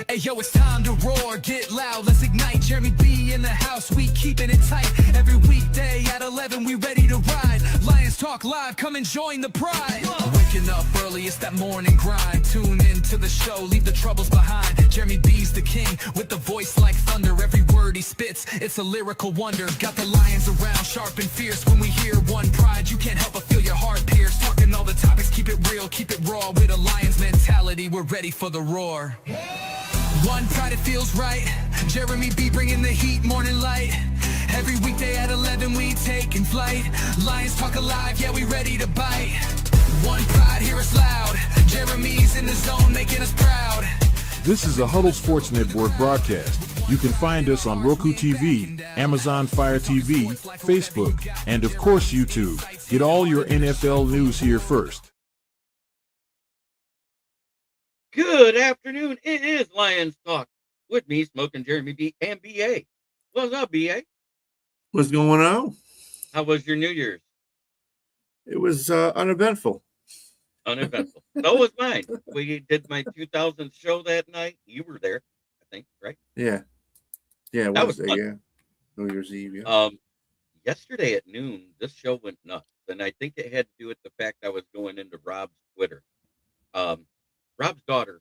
Hey yo, it's time to roar, get loud, let's ignite. Jeremy B in the house, we keeping it tight. Every weekday at 11, we ready to ride. Lions Talk Live, come and join the pride. Waking up early, it's that morning grind. Tune in to the show, leave the troubles behind. Jeremy B's the king, with the voice like thunder. Every word he spits, it's a lyrical wonder. Got the lions around, sharp and fierce. When we hear one pride, you can't help but feel your heart pierce. Talking all the topics, keep it real, keep it raw. With a lion's mentality, we're ready for the roar. One pride, it feels right. Jeremy B bringing the heat, morning light. Every weekday at 11 we taking flight. Lions Talk Alive, yeah, we ready to bite. One pride, hear us loud. Jeremy's in the zone, making us proud. This is a Huddle Sports Network broadcast. You can find us on Roku TV, Amazon Fire TV, Facebook, and of course YouTube. Get all your NFL news here first. Good afternoon. It is Lions Talk with me, Smoking Jeremy B and BA. What's up, BA? What's going on? How was your New Year's? It was uneventful. Uneventful. So was mine. We did my 2000 show that night. You were there, I think, right? Yeah. Yeah, That was Wednesday, fun. yeah. New Year's Eve, yeah. Yesterday at noon, this show went nuts, and I think it had to do with the fact I was going into Rob's Twitter. Rob's daughter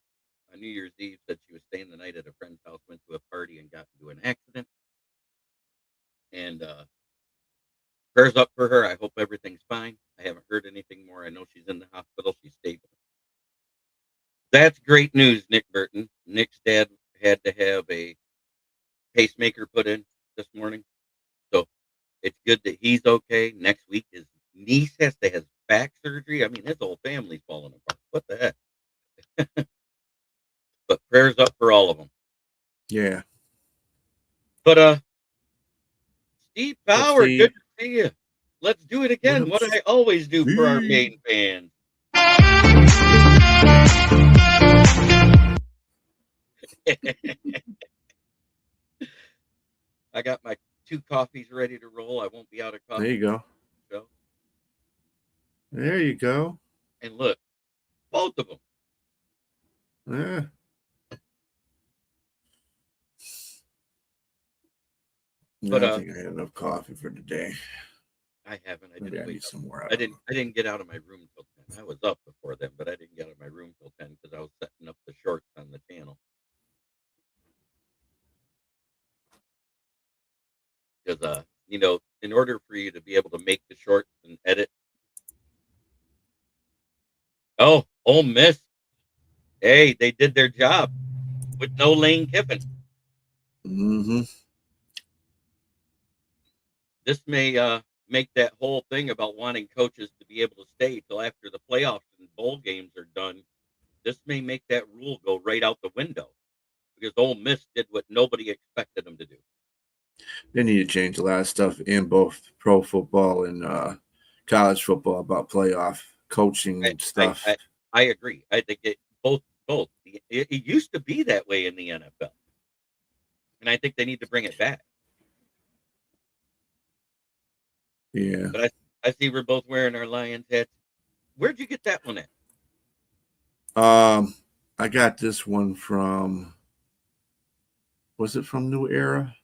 on New Year's Eve said she was staying the night at a friend's house, went to a party and got into an accident. And prayers up for her. I hope everything's fine. I haven't heard anything more. I know she's in the hospital. She's stable. That's great news, Nick Burton. Nick's dad had to have a pacemaker put in this morning. So it's good that he's okay. Next week, his niece has to have back surgery. I mean, his whole family's falling apart. What the heck? But prayers up for all of them. Yeah. But Steve Bauer, Steve. good to see you. Let's do it again. What I always do for our main fans. I got my 2 coffees ready to roll. I won't be out of coffee. There you go. So, There you go. and look, both of them. Yeah. But, I think I had enough coffee for today. I haven't. I Maybe didn't I wake need up. some more. I didn't get out of my room till 10. I was up before then, but I didn't get out of my room till 10 because I was setting up the shorts on the channel. Because in order for you to be able to make the shorts and edit. Oh, Ole Miss. Hey, they did their job with no Lane Kiffin. Mm-hmm. This may make that whole thing about wanting coaches to be able to stay till after the playoffs and bowl games are done. This may make that rule go right out the window because Ole Miss did what nobody expected them to do. They need to change a lot of stuff in both pro football and college football about playoff coaching and stuff. I agree. I think it both. It used to be that way in the NFL, and I think they need to bring it back. Yeah. But I see we're both wearing our Lions hats. Where'd you get that one at? I got this one from, was it from New Era?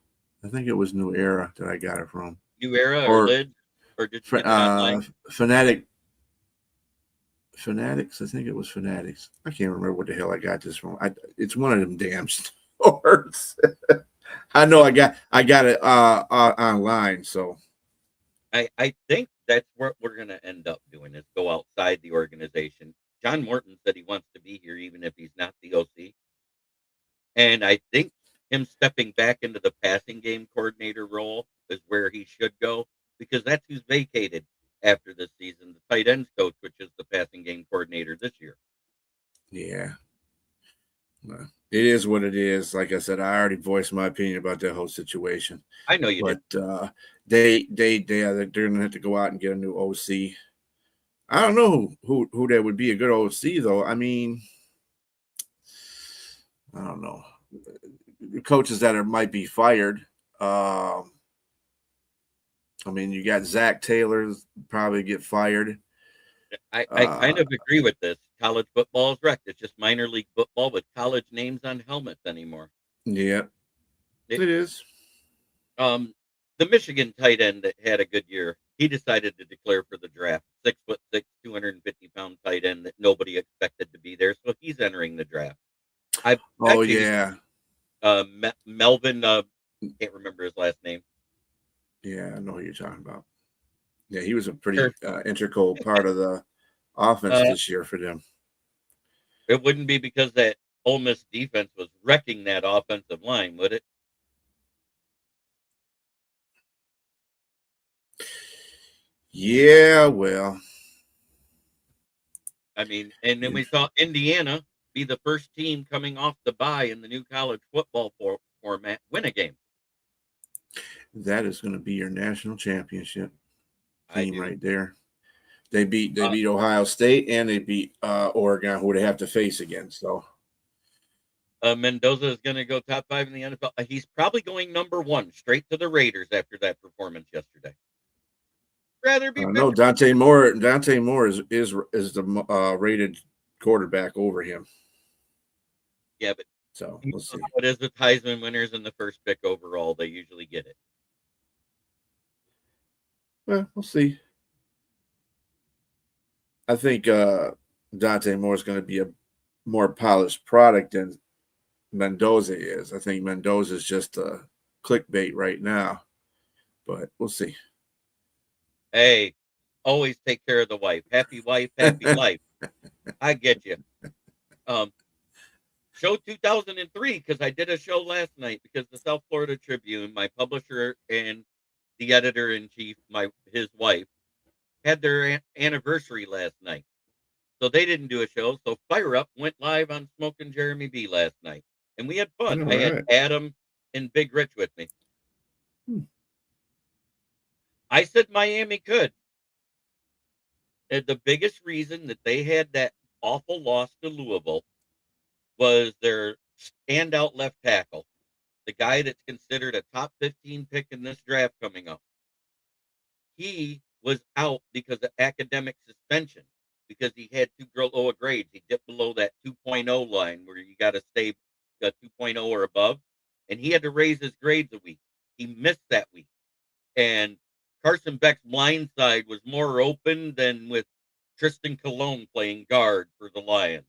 I think it was New Era that I got it from. New Era or Lid? Or did you get it online? Fanatics. I think it was Fanatics. I can't remember what the hell I got this from. It's one of them damn stores. I know I got it online. So I think that's what we're going to end up doing is go outside the organization. John Morton said he wants to be here even if he's not the OC. And I think him stepping back into the passing game coordinator role is where he should go because that's who's vacated after this season, the tight ends coach, which is the passing game coordinator this year. Yeah. Well, it is what it is. Like I said, I already voiced my opinion about that whole situation. I know you did. But they're going to have to go out and get a new OC. I don't know who that would be a good OC, though. I mean, I don't know. The coaches that might be fired. I mean, you got Zach Taylor probably get fired. I kind of agree with this. college football is wrecked. It's just minor league football with college names on helmets anymore. Yeah, it is. The Michigan tight end that had a good year, he decided to declare for the draft. 6'6", 250-pound tight end that nobody expected to be there, so he's entering the draft. Oh yeah, Melvin. Can't remember his last name. yeah, I know who you're talking about. Yeah, he was a pretty Sure. integral part of the offense this year for them. It wouldn't be because that Ole Miss defense was wrecking that offensive line, would it? Yeah, well, I mean, and then we saw Indiana be the first team coming off the bye in the new college football format win a game. that is going to be your national championship team right there. They beat Ohio State and they beat Oregon, who they have to face again. So Mendoza is going to go top 5 in the NFL. He's probably going number 1 straight to the Raiders after that performance yesterday. Rather be no, Dante Moore is the rated quarterback over him. Yeah, but so we'll see. What is with Heisman winners in the first pick overall? They usually get it. Well, we'll see. I think Dante Moore is going to be a more polished product than Mendoza is. I think Mendoza is just a clickbait right now, but we'll see. Hey, always take care of the wife. Happy wife, happy life. I get you. Show 2003, because I did a show last night because the South Florida Tribune, my publisher and the editor-in-chief, his wife, had their anniversary last night. So they didn't do a show. So Fire Up went live on Smoking Jeremy B last night. And we had fun. I had Adam and Big Rich with me. I said Miami could. And the biggest reason that they had that awful loss to Louisville was their standout left tackle, the guy that's considered a top 15 pick in this draft coming up. He was out because of academic suspension, because he had too low grades. He dipped below that 2.0 line where you got to stay 2.0 or above, and he had to raise his grades a week. He missed that week. And Carson Beck's blind side was more open than with Tristan Colon playing guard for the Lions.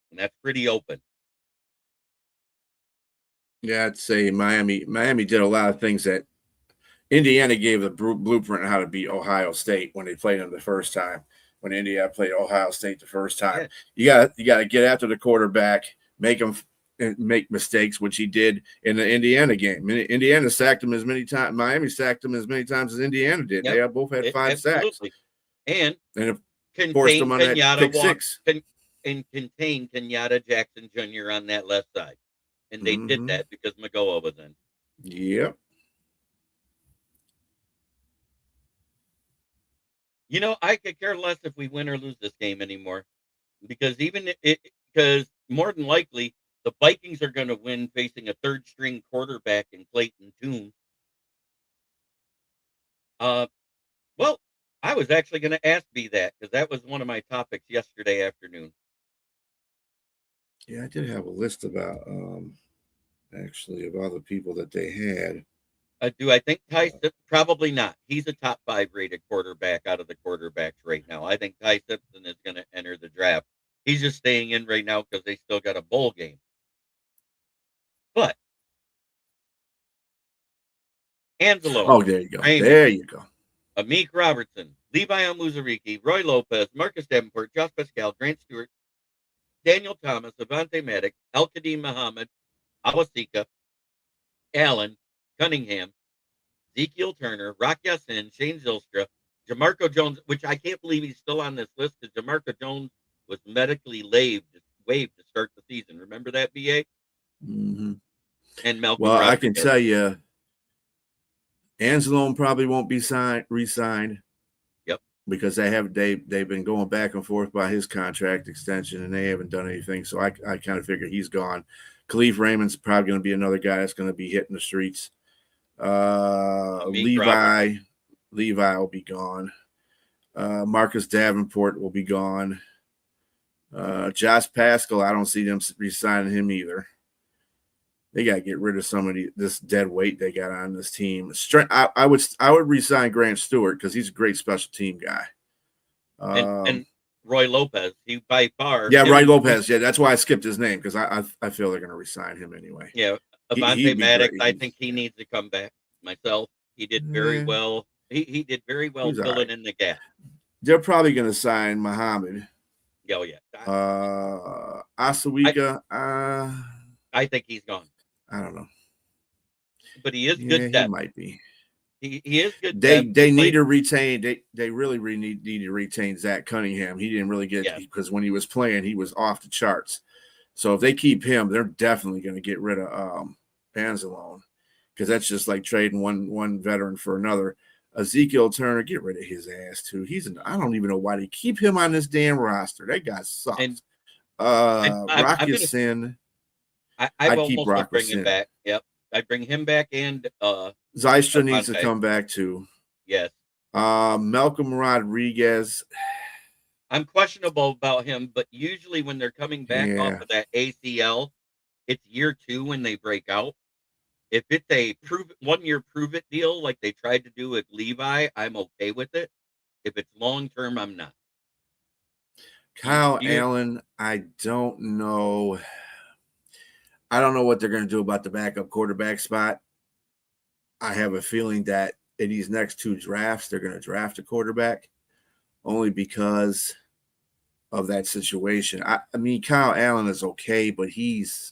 And that's pretty open. Yeah, I'd say Miami did a lot of things that Indiana gave the blueprint on how to beat Ohio State when they played them the first time. When Indiana played Ohio State the first time, you got to get after the quarterback, make mistakes, which he did in the Indiana game. Indiana sacked him as many times. Miami sacked him as many times as Indiana did. Yep. They both had 5 sacks, and it forced them on that pick 6. And contain Kenyatta Jackson Jr. on that left side. And they did that because Magoa was in. Yep. You know, I could care less if we win or lose this game anymore. Because more than likely, the Vikings are going to win facing a third-string quarterback in Clayton Tune. Well, I was actually going to ask B that, because that was one of my topics yesterday afternoon. Yeah, I did have a list about actually of all the people that they had. Do I think Ty probably not. He's a top 5 rated quarterback out of the quarterbacks right now. I think Ty Simpson is going to enter the draft. He's just staying in right now because they still got a bowl game. But Angelo. Oh, there you go. There you go. Amik Robertson, Levi Omuzariki, Roy Lopez, Marcus Davenport, Josh Pascal, Grant Stewart, Daniel Thomas, Avante Maddox, Al-Qadim Muhammad, Awasika, Allen, Cunningham, Ezekiel Turner, Rock Yassin, Shane Zylstra, Jamarco Jones, which I can't believe he's still on this list because Jamarco Jones was medically waived to start the season. Remember that, BA? Mm-hmm. And Malcolm. Well, I can tell you, Anzalone probably won't be re-signed. Yep. Because they've been going back and forth by his contract extension, and they haven't done anything. So I kind of figure he's gone. Khalif Raymond's probably going to be another guy that's going to be hitting the streets. Levi will be gone. Marcus Davenport will be gone. Josh Pascal, I don't see them re-signing him either. They got to get rid of some of this dead weight they got on this team. I would re-sign Grant Stewart because he's a great special team guy. And Roy Lopez, he by far. Yeah, Roy Lopez. Yeah, that's why I skipped his name because I feel they're going to re-sign him anyway. Yeah, Avante Maddox, I think he needs to come back. Myself, he did very well. He did very well filling in the gap. They're probably going to sign Muhammad. Oh yeah. Asawika. I think he's gone. I don't know, but he is good. Depth. He might be. He is good. They need to retain. They really need to retain Zach Cunningham. He didn't really get because when he was playing, he was off the charts. So if they keep him, they're definitely going to get rid of Panzalone because that's just like trading one veteran for another. Ezekiel Turner, get rid of his ass too. I don't even know why they keep him on this damn roster. That guy sucks. Rocky Sin. I will also bring him back. Yep. I'd bring him back and Zystra needs to come back too. Yes. Malcolm Rodriguez. I'm questionable about him, but usually when they're coming back off of that ACL, it's year 2 when they break out. If it's a 1-year prove it deal like they tried to do with Levi, I'm okay with it. If it's long term, I'm not. Kyle Allen, I don't know. I don't know what they're going to do about the backup quarterback spot. I have a feeling that in these next 2 drafts, they're going to draft a quarterback only because of that situation. I mean, Kyle Allen is okay, but if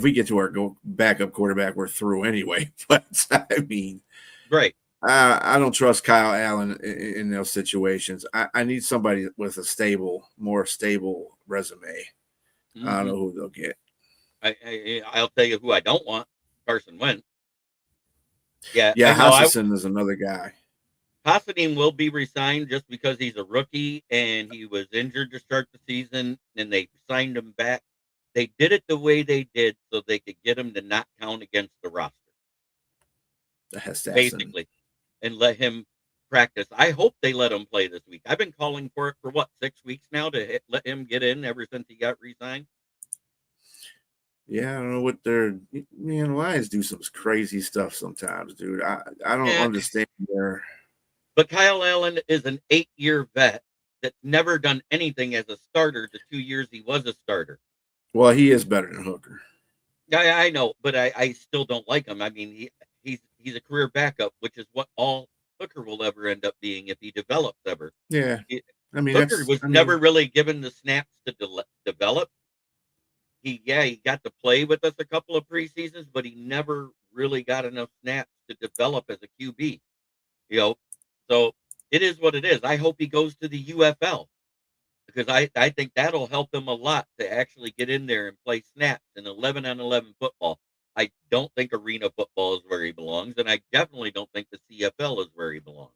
we get to our backup quarterback, we're through anyway. But I mean, right. I don't trust Kyle Allen in those situations. I need somebody with a more stable resume. Mm-hmm. I don't know who they'll get. I'll tell you who I don't want. Carson Wentz. Yeah, Hutchinson is another guy. Considine will be resigned just because he's a rookie and he was injured to start the season, and they signed him back. They did it the way they did so they could get him to not count against the roster. Basically, and let him practice. I hope they let him play this week. I've been calling for it for 6 weeks now to let him get in ever since he got re-signed. Yeah, I don't know what Lions do some crazy stuff sometimes, dude. I don't understand their. But Kyle Allen is an 8-year vet that's never done anything as a starter the 2 years he was a starter. Well, he is better than Hooker. I know, but I still don't like him. I mean, he's a career backup, which is what all Hooker will ever end up being if he develops ever. Yeah. Hooker was never really given the snaps to develop. He got to play with us a couple of preseasons, but he never really got enough snaps to develop as a QB. So it is what it is. I hope he goes to the UFL because I think that'll help him a lot to actually get in there and play snaps in 11-on-11 football. I don't think arena football is where he belongs, and I definitely don't think the CFL is where he belongs.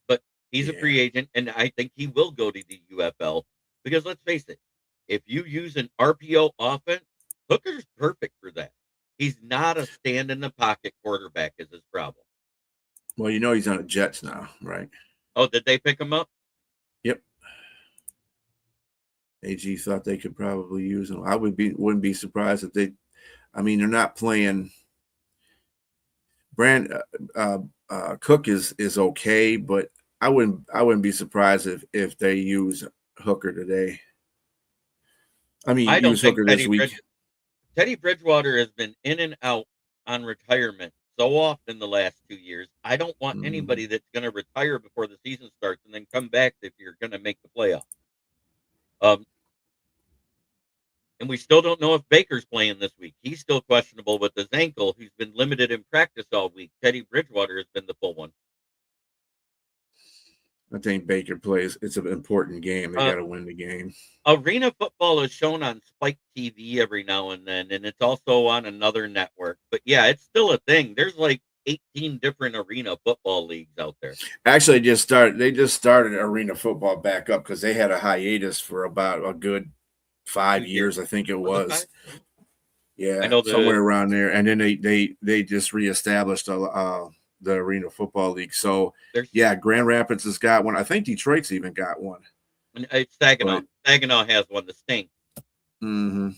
But he's a free agent, and I think he will go to the UFL because let's face it, if you use an RPO offense, Hooker's perfect for that. He's not a stand-in-the-pocket quarterback is his problem. Well, he's on the Jets now, right? Oh, did they pick him up? Yep. AG thought they could probably use him. I wouldn't be surprised if they're not playing. Cook is okay, but I wouldn't be surprised if they use Hooker today. I don't use Hooker this week. Teddy Bridgewater has been in and out on retirement so often the last 2 years. I don't want anybody that's going to retire before the season starts and then come back if you're going to make the playoffs. And we still don't know if Baker's playing this week. He's still questionable with his ankle. He's been limited in practice all week. Teddy Bridgewater has been the full one. I think Baker plays. It's an important game. They got to win the game. Arena football is shown on Spike TV every now and then, and it's also on another network. But yeah, it's still a thing. There's like 18 different arena football leagues out there. Actually, they just started arena football back up because they had a hiatus for about a good 5 years, I think it was. Yeah, I know somewhere around there. And then they just reestablished the Arena Football League. So There's yeah, Grand Rapids has got one. I think Detroit's even got one. and it's Saginaw. But, Saginaw has one. The Stink. mm-hmm.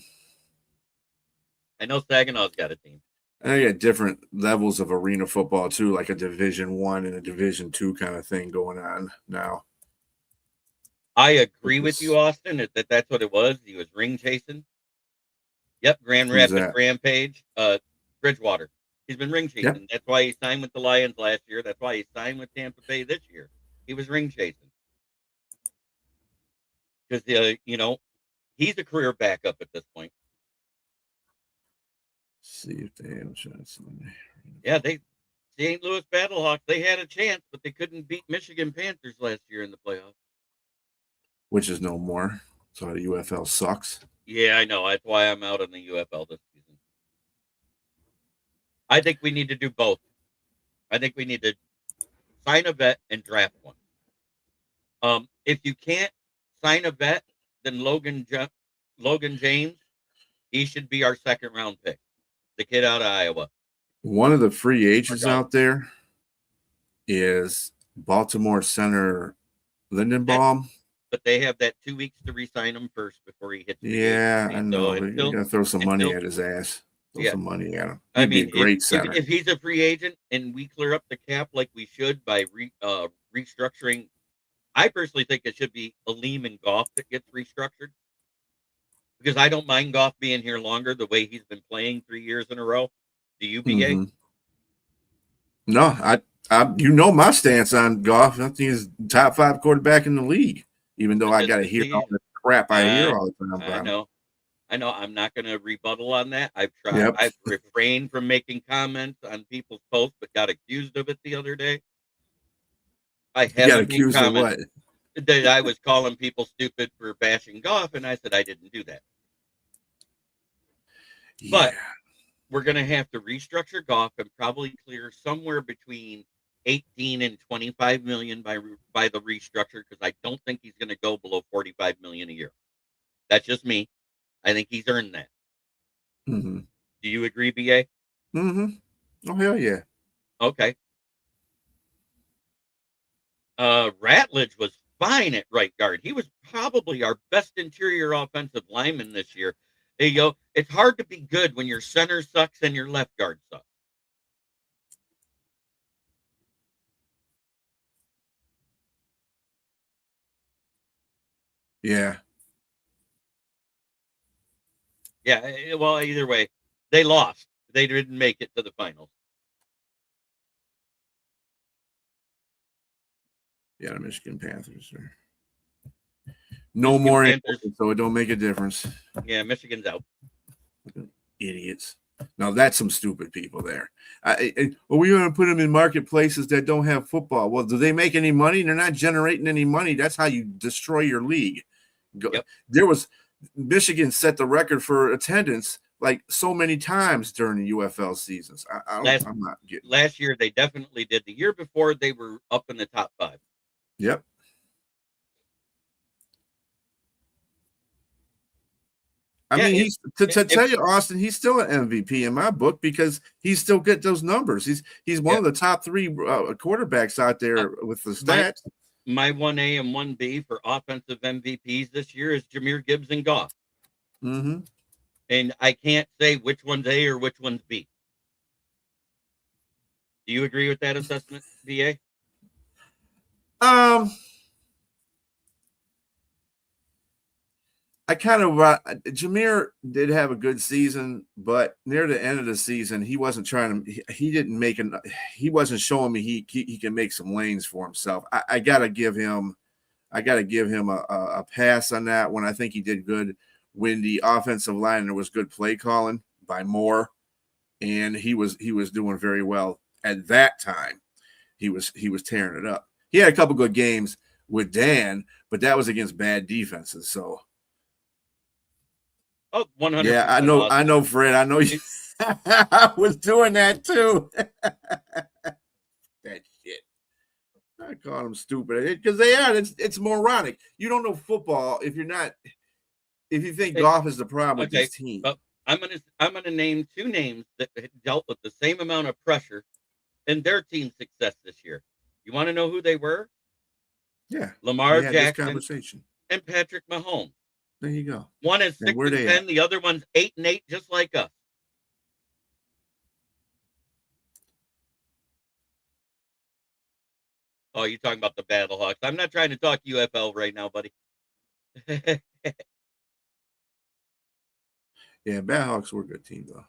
I know Saginaw's got a team. And they got different levels of arena football too, like a Division I and a Division II kind of thing going on now. I agree with you, Austin, that's what it was. He was ring chasing. Yep, Grand Who's Rapids that? Rampage, Bridgewater. He's been ring chasing. Yep. That's why he signed with the Lions last year. That's why he signed with Tampa Bay this year. He was ring chasing. Because, he's a career backup at this point. See if they have a chance. Yeah, the St. Louis Battlehawks, they had a chance, but they couldn't beat Michigan Panthers last year in the playoffs. Which is no more. So the UFL sucks. Yeah, I know. That's why I'm out on the UFL this season. I think we need to do both. I think we need to sign a vet and draft one. If you can't sign a vet, then Logan James, he should be our second round pick. The kid out of Iowa. One of the free agents out there is Baltimore center Lindenbaum. But they have that 2 weeks to re-sign him first before he hits. Yeah, I know. You're gonna throw some money at his ass. Throw some money at him. He'd be a great center. If he's a free agent and we clear up the cap like we should by restructuring, I personally think it should be Aleem and Goff that gets restructured. Because I don't mind Goff being here longer the way he's been playing 3 years in a row. Do you, BA? Mm-hmm. No, I my stance on Goff. I think he's top 5 quarterback in the league. Even though I got to hear all the crap I hear all the time. I know. I'm not going to rebuttal on that. I've tried. Yep. I've refrained from making comments on people's posts, but got accused of it the other day. I got accused of what? That I was calling people stupid for bashing Goff, and I said I didn't do that. Yeah. But we're going to have to restructure Goff and probably clear somewhere between 18 and 25 million by the restructure, because I don't think he's going to go below 45 million a year. That's just me. I think he's earned that. Mm-hmm. Do you agree, BA? Mm-hmm. Oh, hell yeah. Okay. Ratledge was fine at right guard. He was probably our best interior offensive lineman this year. There you go. It's hard to be good when your center sucks and your left guard sucks. Yeah. Yeah, well, either way, they lost. They didn't make it to the finals. Yeah, the Michigan Panthers are no more, so it don't make a difference. Yeah, Michigan's out. Idiots. Now that's some stupid people there. We're going to put them in marketplaces that don't have football. Well, do they make any money? They're not generating any money. That's how you destroy your league. Yep. Michigan set the record for attendance like so many times during the UFL seasons. I'm not getting. Last year they definitely did. The year before they were up in the top 5. Yep. I mean, he's to tell you, Austin, he's still an MVP in my book because he's still get those numbers. He's one of the top 3 quarterbacks out there with the stats. My 1A and 1B for offensive MVPs this year is Jahmyr Gibbs and Goff. Mm-hmm. And I can't say which one's A or which one's B. Do you agree with that assessment, BA? I kind of Jahmyr did have a good season, but near the end of the season, he wasn't trying to. He didn't make he wasn't showing me he can make some lanes for himself. I gotta give him a pass on that one. I think he did good when the offensive line and there was good play calling by Moore, and he was doing very well at that time. He was tearing it up. He had a couple good games with Dan, but that was against bad defenses. So. Oh, 100%. Yeah, I know, Fred. I know you. I was doing that too. That shit. I call them stupid because they are. It's moronic. You don't know football if you think Goff is the problem with this team. I'm gonna name 2 names that dealt with the same amount of pressure in their team success this year. You want to know who they were? Yeah. Lamar We had this Jackson conversation. and Patrick Mahomes. There you go. One is And 6 where and they 10, at? the other one's 8 and 8, just like us. Oh, you're talking about the Battlehawks. I'm not trying to talk UFL right now, buddy. Yeah, Battlehawks were a good team though.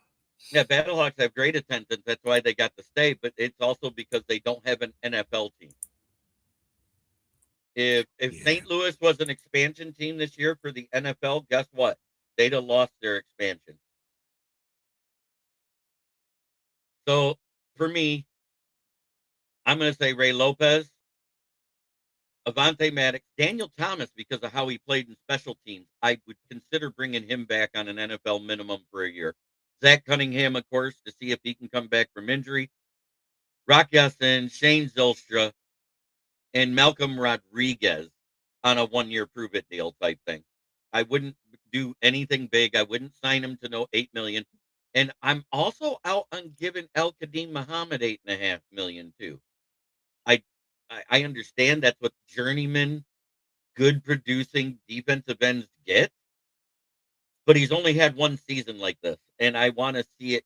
Yeah, Battlehawks have great attendance. That's why they got to stay, but it's also because they don't have an NFL team. If Yeah. St. Louis was an expansion team this year for the NFL, guess what? They'd have lost their expansion. So for me, I'm going to say Ray Lopez, Avante Maddox, Daniel Thomas, because of how he played in special teams. I would consider bringing him back on an NFL minimum for a year. Zach Cunningham, of course, to see if he can come back from injury. Rock Yassin, Shane Zylstra, and Malcolm Rodriguez on a 1-year prove it deal type thing. I wouldn't do anything big. I wouldn't sign him to no $8 million. And I'm also out on giving El Kadim Muhammad $8.5 million too. I I understand that's what journeyman, good producing defensive ends get, but he's only had one season like this, and I want to see it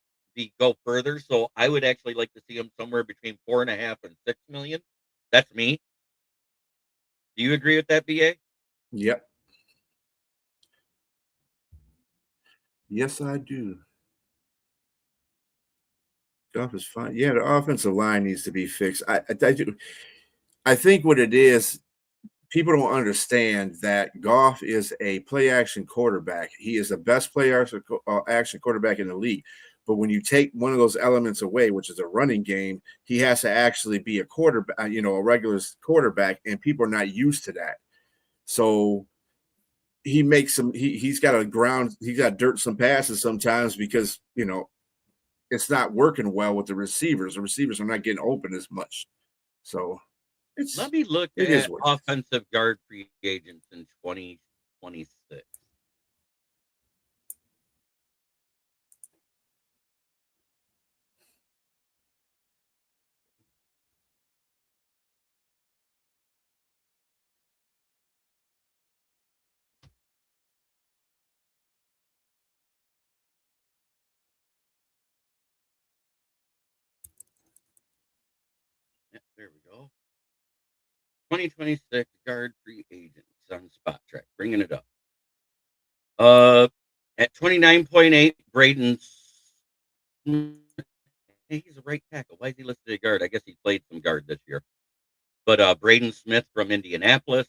go further. So I would actually like to see him somewhere between 4.5 and 6 million. That's me. Do you agree with that, BA? Yep. Yes, I do. Goff is fine. Yeah, the offensive line needs to be fixed. I do. I think what it is, people don't understand that Goff is a play action quarterback. He is the best play action quarterback in the league. But when you take one of those elements away, which is a running game, he has to actually be a quarterback, a regular quarterback, and people are not used to that. So he makes some. He's got dirt some passes sometimes because it's not working well with the receivers. The receivers are not getting open as much. So Let me look it is at what it is. offensive guard free agents in 2026. Yeah, there we go. 2026 guard free agents on Spot Track, bringing it up. At 29.8, Braden. He's a right tackle. Why is he listed at guard? I guess he played some guard this year. But Braden Smith from Indianapolis,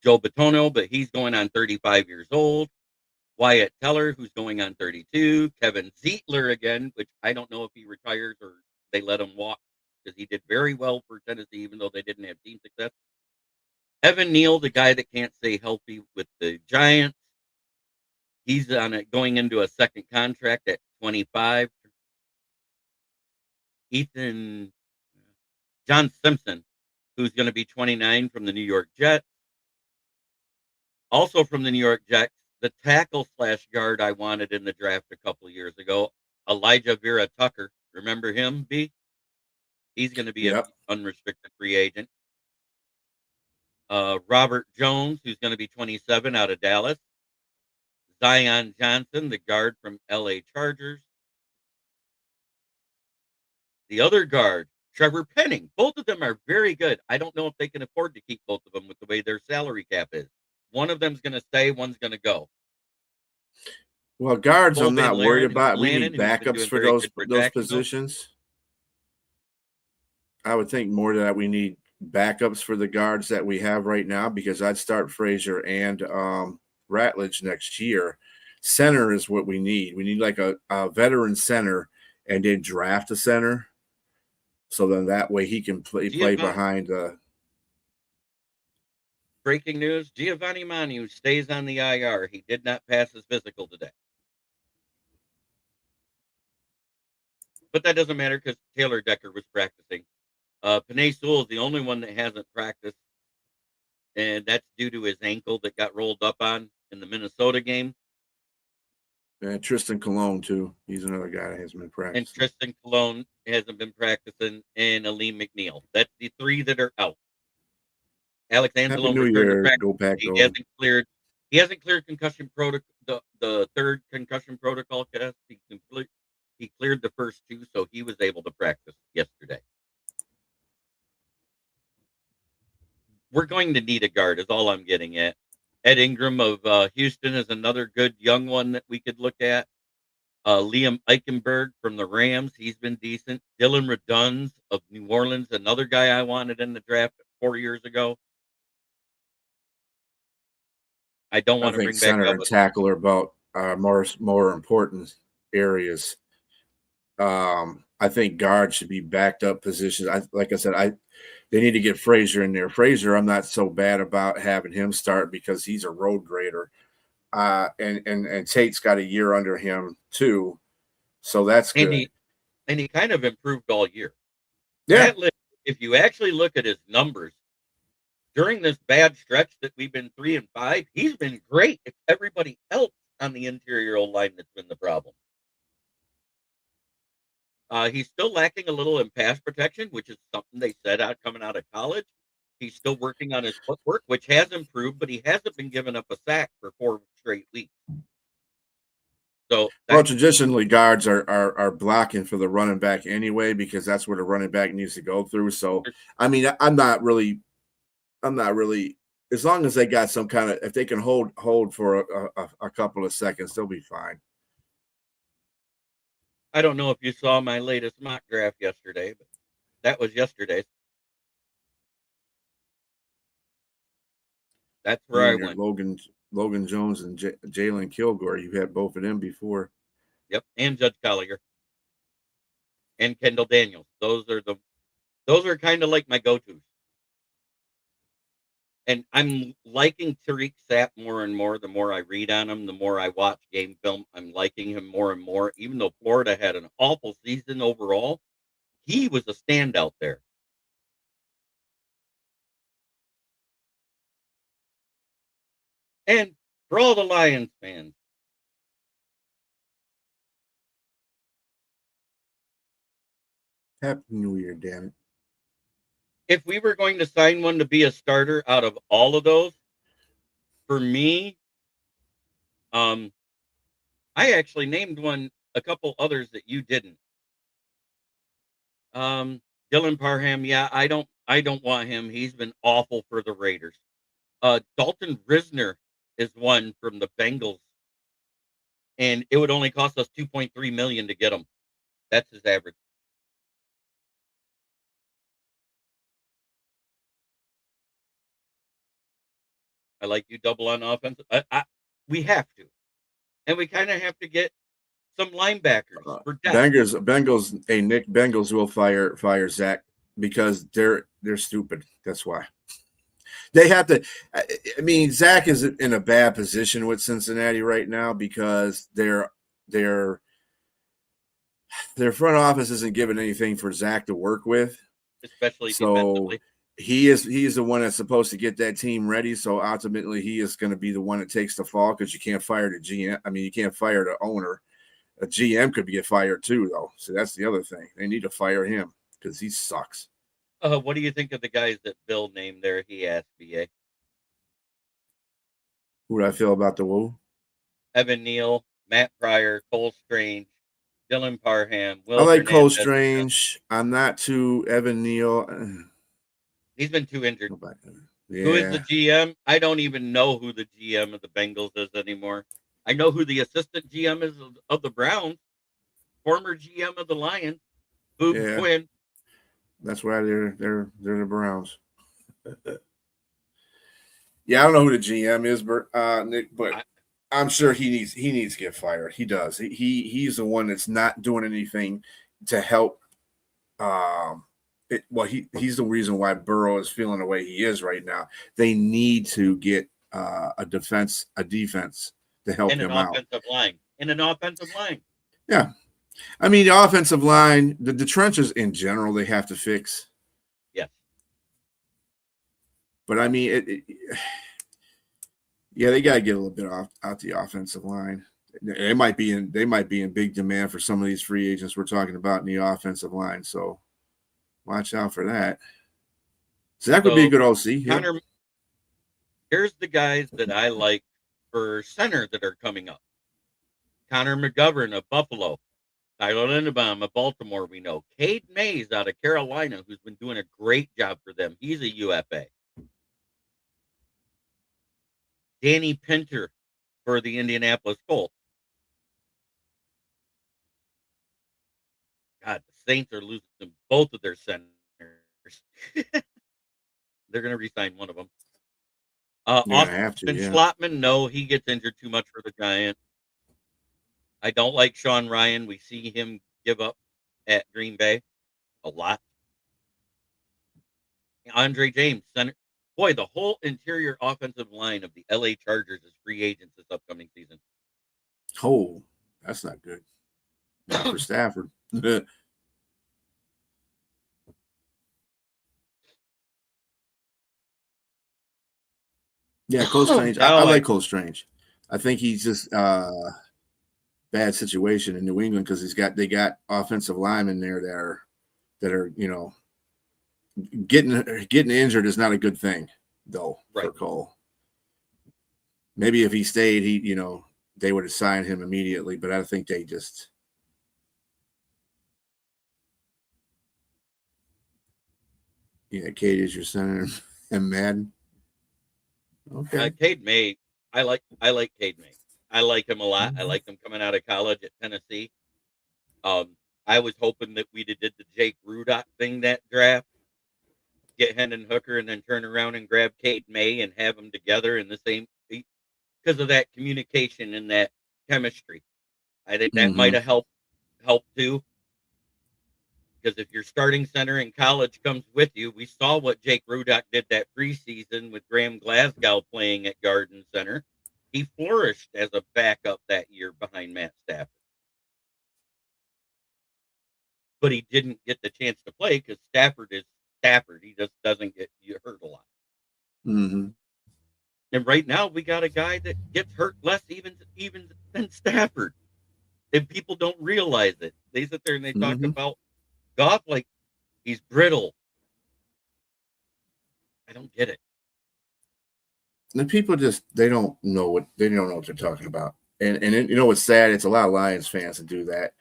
Joe Batono, but he's going on 35 years old. Wyatt Teller, who's going on 32. Kevin Zietler again, which I don't know if he retires or they let him walk because he did very well for Tennessee, even though they didn't have team success. Evan Neal, the guy that can't stay healthy with the Giants. He's on it going into a second contract at 25. John Simpson, who's going to be 29 from the New York Jets. Also from the New York Jets, the tackle / guard I wanted in the draft a couple of years ago, Elijah Vera Tucker. Remember him, B? He's going to be an unrestricted free agent. Robert Jones, who's going to be 27 out of Dallas. Zion Johnson, the guard from LA Chargers. The other guard, Trevor Penning. Both of them are very good. I don't know if they can afford to keep both of them with the way their salary cap is. One of them's going to stay, one's going to go. Well, guards, Cole I'm Van not Laren, worried who's about. We Lannon, need who's been backups doing for very those good for Jacksonville. positions. I would think more that we need backups for the guards that we have right now because I'd start Frazier and Ratledge next year. Center is what we need. We need like a veteran center and then draft a center. So then that way he can play behind. Breaking news, Giovanni Manu stays on the IR. He did not pass his physical today. But that doesn't matter because Taylor Decker was practicing. Panay Sewell is the only one that hasn't practiced, and that's due to his ankle that got rolled up on in the Minnesota game. And Tristan Colon too. He's another guy that hasn't been practicing. And Tristan Colon hasn't been practicing, and Aleem McNeil. That's the three that are out. Alex Happy Anzalone New returned to Year. practice. Go Pack He Go. hasn't cleared. He hasn't cleared concussion protocol. The third concussion protocol test. He cleared the first two, so he was able to practice yesterday. We're going to need a guard, is all I'm getting at. Ed Ingram of Houston is another good young one that we could look at. Liam Eichenberg from the Rams, he's been decent. Dylan Reduns of New Orleans, another guy I wanted in the draft 4 years ago. I don't want to bring back center and tackle are about more important areas. I think guard should be backed up positions. Like I said, they need to get Frazier in there. Frazier, I'm not so bad about having him start because he's a road grader. And Tate's got a year under him too. So that's good. And he kind of improved all year. Yeah. If you actually look at his numbers during this bad stretch that we've been 3-5, he's been great. It's everybody else on the interior line that's been the problem. He's still lacking a little in pass protection, which is something they said coming out of college. He's still working on his footwork, which has improved, but he hasn't been giving up a sack for 4 straight weeks. So, well, traditionally guards are blocking for the running back anyway, because that's where the running back needs to go through. So, I mean, I'm not really, as long as they got some kind of, if they can hold for a couple of seconds, they'll be fine. I don't know if you saw my latest mock draft yesterday, but that was yesterday's. That's where I went. Logan Jones and Jalen Kilgore. You've had both of them before. Yep, and Judge Collier and Kendall Daniels. Those are kind of like my go-tos. And I'm liking Tariq Sapp more and more. The more I read on him, the more I watch game film, I'm liking him more and more. Even though Florida had an awful season overall, he was a standout there. And for all the Lions fans, Happy New Year, damn it. If we were going to sign one to be a starter out of all of those, for me, I actually named a couple others that you didn't. Dylan Parham, yeah, I don't want him. He's been awful for the Raiders. Dalton Risner is one from the Bengals, and it would only cost us $2.3 million to get him. That's his average. I like you double on offense. We have to, and we kind of have to get some linebackers for depth. Bengals will fire Zach because they're stupid. That's why they have to. I mean, Zach is in a bad position with Cincinnati right now because their front office isn't giving anything for Zach to work with, especially defensively. He is the one that's supposed to get that team ready. So ultimately, he is going to be the one that takes the fall because you can't fire the GM. I mean, you can't fire the owner. A GM could get fired too, though. So that's the other thing. They need to fire him because he sucks. What do you think of the guys that Bill named there? He asked BA. Who do I feel about the Woo? Evan Neal, Matt Pryor, Cole Strange, Dylan Parham. I like Cole Strange. I'm not too Evan Neal. He's been too injured. Yeah. Who is the GM? I don't even know who the GM of the Bengals is anymore. I know who the assistant GM is of the Browns, former GM of the Lions, Boog Quinn. That's why they're the Browns. Yeah, I don't know who the GM is, Nick, but I'm sure he needs to get fired. He does. He's the one that's not doing anything to help. He's the reason why Burrow is feeling the way he is right now. They need to get a defense to help him out. In an offensive line. Yeah. I mean, the offensive line, the trenches in general, they have to fix. Yes. But I mean, they got to get a little bit out the offensive line. They might be in big demand for some of these free agents we're talking about in the offensive line. So watch out for that. So that could be a good OC. Yeah. Connor, here's the guys that I like for center that are coming up. Connor McGovern of Buffalo. Tyler Linderbaum of Baltimore, we know. Cade Mays out of Carolina, who's been doing a great job for them. He's a UFA. Danny Pinter for the Indianapolis Colts. God, the Saints are losing both of their centers. They're going to re-sign one of them. Austin Schlottman, no, he gets injured too much for the Giants. I don't like Sean Ryan. We see him give up at Green Bay a lot. Andre James, center. Boy, the whole interior offensive line of the LA Chargers is free agents this upcoming season. Oh, that's not good. Not for Stafford. Yeah, Cole Strange. I like Cole Strange. I think he's just bad situation in New England because they got offensive linemen there that are getting injured is not a good thing though for Cole. Maybe if he stayed, they would have signed him immediately, but I think they just Cade is your center and Madden. Okay. Cade May, I like Cade May. I like him a lot. I like him coming out of college at Tennessee. I was hoping that we'd have did the Jake Rudock thing that draft, get Hendon Hooker, and then turn around and grab Cade May and have them together in the same, because of that communication and that chemistry. I think that might have helped too. Because if your starting center in college comes with you, we saw what Jake Rudock did that preseason with Graham Glasgow playing at guard and center. He flourished as a backup that year behind Matt Stafford. But he didn't get the chance to play because Stafford is Stafford. He just doesn't get hurt a lot. Mm-hmm. And right now, we got a guy that gets hurt less even than Stafford. And people don't realize it. They sit there and they talk about Goff like he's brittle. I don't get it. The people they don't know what they're talking about. And what's sad? It's a lot of Lions fans that do that.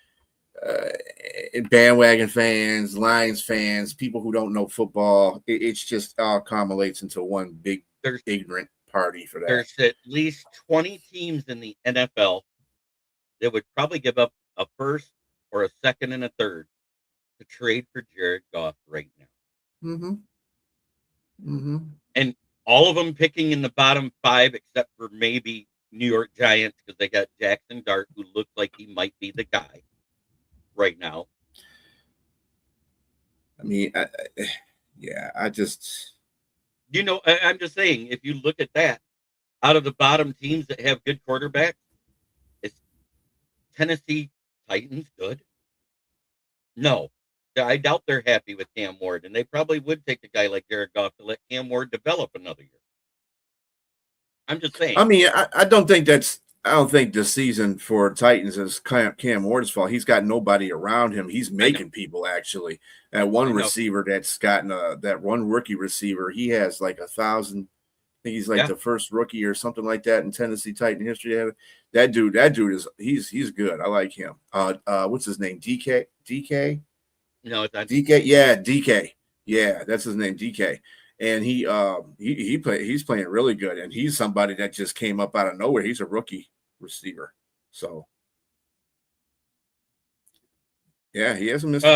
Bandwagon fans, Lions fans, people who don't know football. It's just all accumulates into one big ignorant party for that. There's at least 20 teams in the NFL that would probably give up a first or a second and a third to trade for Jared Goff right now. And all of them picking in the bottom 5, except for maybe New York Giants, because they got Jackson Dart, who looks like he might be the guy right now. I mean, I'm just saying, if you look at that, out of the bottom teams that have good quarterbacks, is Tennessee Titans good? No. I doubt they're happy with Cam Ward, and they probably would take a guy like Jared Goff to let Cam Ward develop another year. I'm just saying. I mean, I don't think the season for Titans is Cam Ward's fault. He's got nobody around him. He's making people actually. That one receiver that's gotten that one rookie receiver, he has like 1,000. I think he's like the first rookie or something like that in Tennessee Titan history. That dude is he's good. I like him. What's his name? DK? No, it's not DK. Yeah, DK. Yeah, that's his name, DK. And he's playing really good. And he's somebody that just came up out of nowhere. He's a rookie receiver. So yeah, he hasn't missed.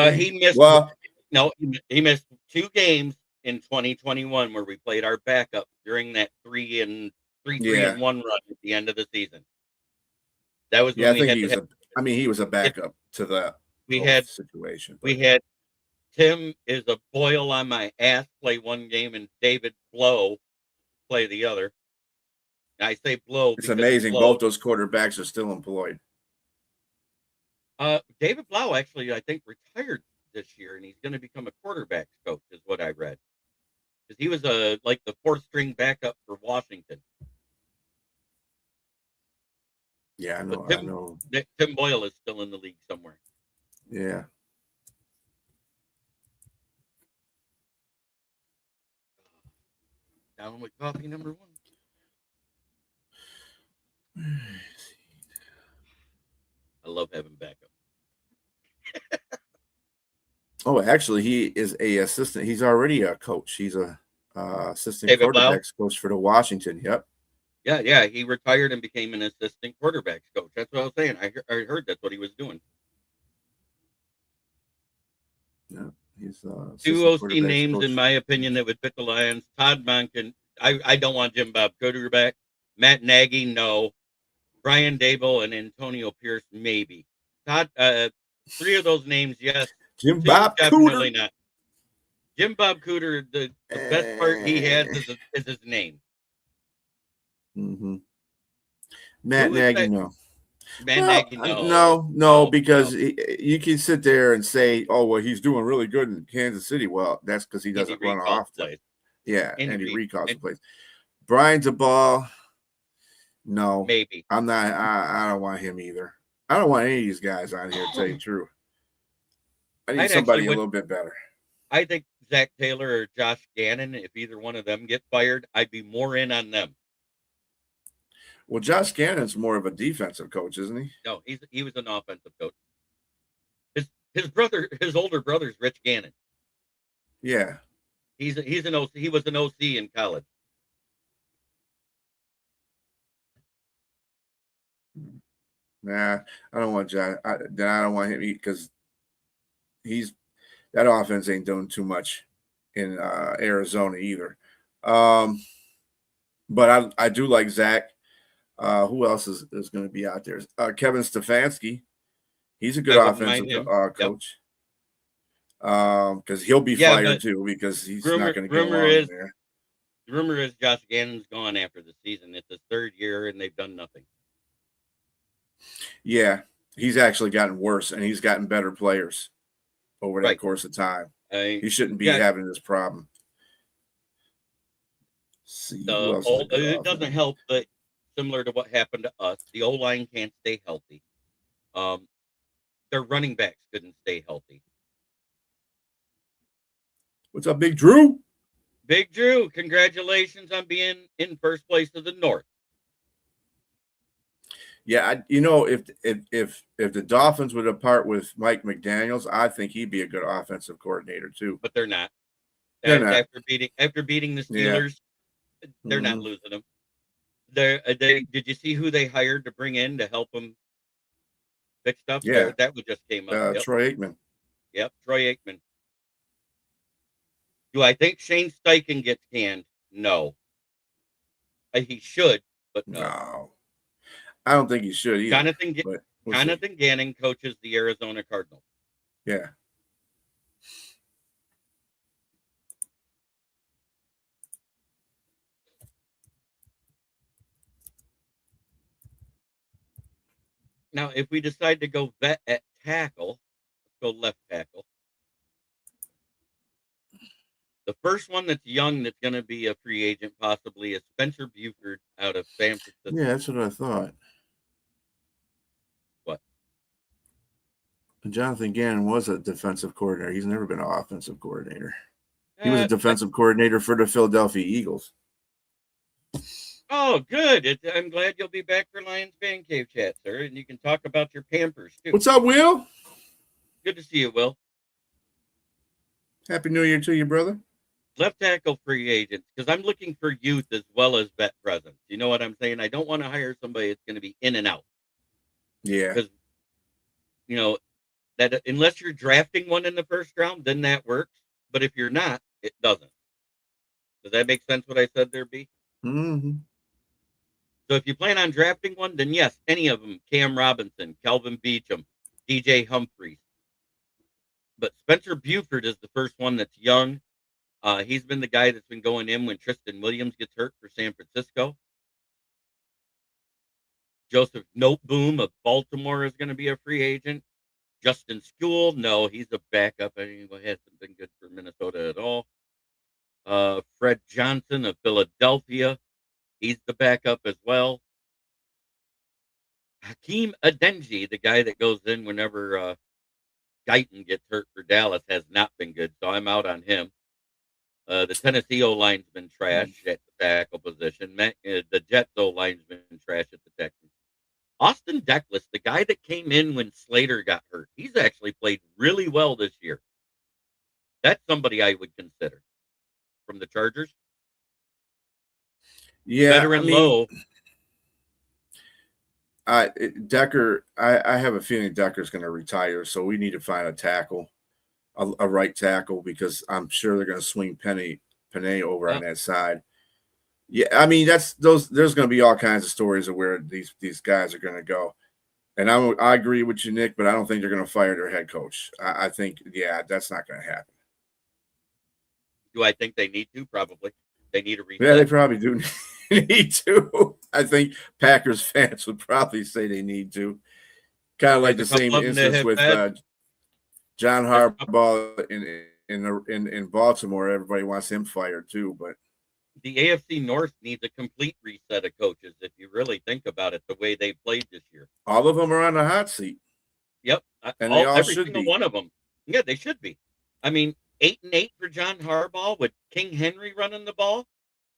He missed 2 games in 2021 where we played our backup during that 3-1 run at the end of the season. That was when he was a backup to the situation. We had Tim is a boil on my ass play one game and David Blow play the other. I say Blow. It's amazing. Both those quarterbacks are still employed. David Blau actually, I think, retired this year, and he's going to become a quarterbacks coach, is what I read. Because he was like the 4th string backup for Washington. Yeah, I But know. I know. Tim Boyle is still in the league somewhere. Yeah. Down with coffee number 1. I love having backup. Oh, actually, he is a assistant. He's already a coach. He's a assistant David Blau? quarterbacks coach for the Washington. Yep. Yeah. He retired and became an assistant quarterbacks coach. That's what I was saying. I heard that's what he was doing. Yeah. He's 2 OC names, coach. In my opinion, that would fit the Lions. Todd Monken. I don't want Jim Bob Cooter back. Matt Nagy, no. Brian Dable and Antonio Pierce, maybe. Todd, 3 of those names, yes. Jim 2, Bob definitely Cooter. not. Jim Bob Cooter, the best part he has is his name. Mm-hmm. Matt Nagy, no. Matt Nagy, no. No, because you can sit there and say, "Oh, well, he's doing really good in Kansas City." Well, that's because he doesn't run off plays. Yeah, and he recalls the plays. Brian DeBall, no, maybe. I'm not. I don't want him either. I don't want any of these guys on here. To tell you the truth, I need somebody a little bit better. I think Zach Taylor or Josh Gannon, if either one of them get fired, I'd be more in on them. Well, Josh Gannon's more of a defensive coach, isn't he? No, he was an offensive coach. His older brother's Rich Gannon. Yeah, he's an OC. He was an OC in college. Nah, I don't want Josh. I don't want him because that offense ain't doing too much in Arizona either. But I do like Zach. Who else is going to be out there? Kevin Stefanski. He's a good offensive coach. Because he'll be fired too because he's not going to get along there. The rumor is Josh Gannon's gone after the season. It's his 3rd year and they've done nothing. Yeah, he's actually gotten worse and he's gotten better players over that course of time. He shouldn't be having this problem. It doesn't help, but similar to what happened to us, the O-line can't stay healthy. Their running backs couldn't stay healthy. What's up, Big Drew? Big Drew, congratulations on being in first place of the North. Yeah, if the Dolphins would have part with Mike McDaniels, I think he'd be a good offensive coordinator too. But they're not. They're not. After beating the Steelers, they're not losing them. Did you see who they hired to bring in to help them fix stuff? Yeah, that one just came up. Troy Aikman. Yep, Troy Aikman. Do I think Shane Steichen gets canned? No. He should, but no. I don't think he should either. Jonathan Gannon coaches the Arizona Cardinals. Yeah. Now, if we decide to go vet at tackle, let's go left tackle. The first one that's young that's going to be a free agent possibly is Spencer Buford out of San Francisco. Yeah, that's what I thought. What? Jonathan Gannon was a defensive coordinator. He's never been an offensive coordinator. He was a defensive coordinator for the Philadelphia Eagles. Oh, good. I'm glad you'll be back for Lions Fan Cave chat, sir, and you can talk about your Pampers, too. What's up, Will? Good to see you, Will. Happy New Year to you, brother. Left tackle free agents, because I'm looking for youth as well as vet presence. You know what I'm saying? I don't want to hire somebody that's going to be in and out. Yeah. Because, that unless you're drafting one in the first round, then that works. But if you're not, it doesn't. Does that make sense what I said there, B? Mm-hmm. So if you plan on drafting one, then yes, any of them, Cam Robinson, Kelvin Beachum, DJ Humphries. But Spencer Buford is the first one that's young. He's been the guy that's been going in when Tristan Williams gets hurt for San Francisco. Joseph Noteboom of Baltimore is going to be a free agent. Justin Skule, no, he's a backup. He hasn't been good for Minnesota at all. Fred Johnson of Philadelphia, he's the backup as well. Hakeem Adeniji, the guy that goes in whenever Guyton gets hurt for Dallas, has not been good, so I'm out on him. The Tennessee O-line's been trash at the tackle position. The Jets O-line's been trash at the Texans. Austin Decklis, the guy that came in when Slater got hurt, he's actually played really well this year. That's somebody I would consider from the Chargers. Yeah, Veteran low. Decker, I have a feeling Decker's going to retire, so we need to find a tackle, a right tackle, because I'm sure they're going to swing Penny over on that side. Yeah, I mean there's going to be all kinds of stories of where these guys are going to go, and I agree with you, Nick, but I don't think they're going to fire their head coach. I think that's not going to happen. Do I think they need to? Probably. They need a reset. Yeah, they probably do need to. I think Packers fans would probably say they need to. Kind of like the same instance with John Harbaugh in Baltimore. Everybody wants him fired too, but the AFC North needs a complete reset of coaches. If you really think about it, the way they played this year, all of them are on the hot seat. Yep, and they all every should single be. One of them. Yeah, they should be. I mean, 8-8 for John Harbaugh with King Henry running the ball,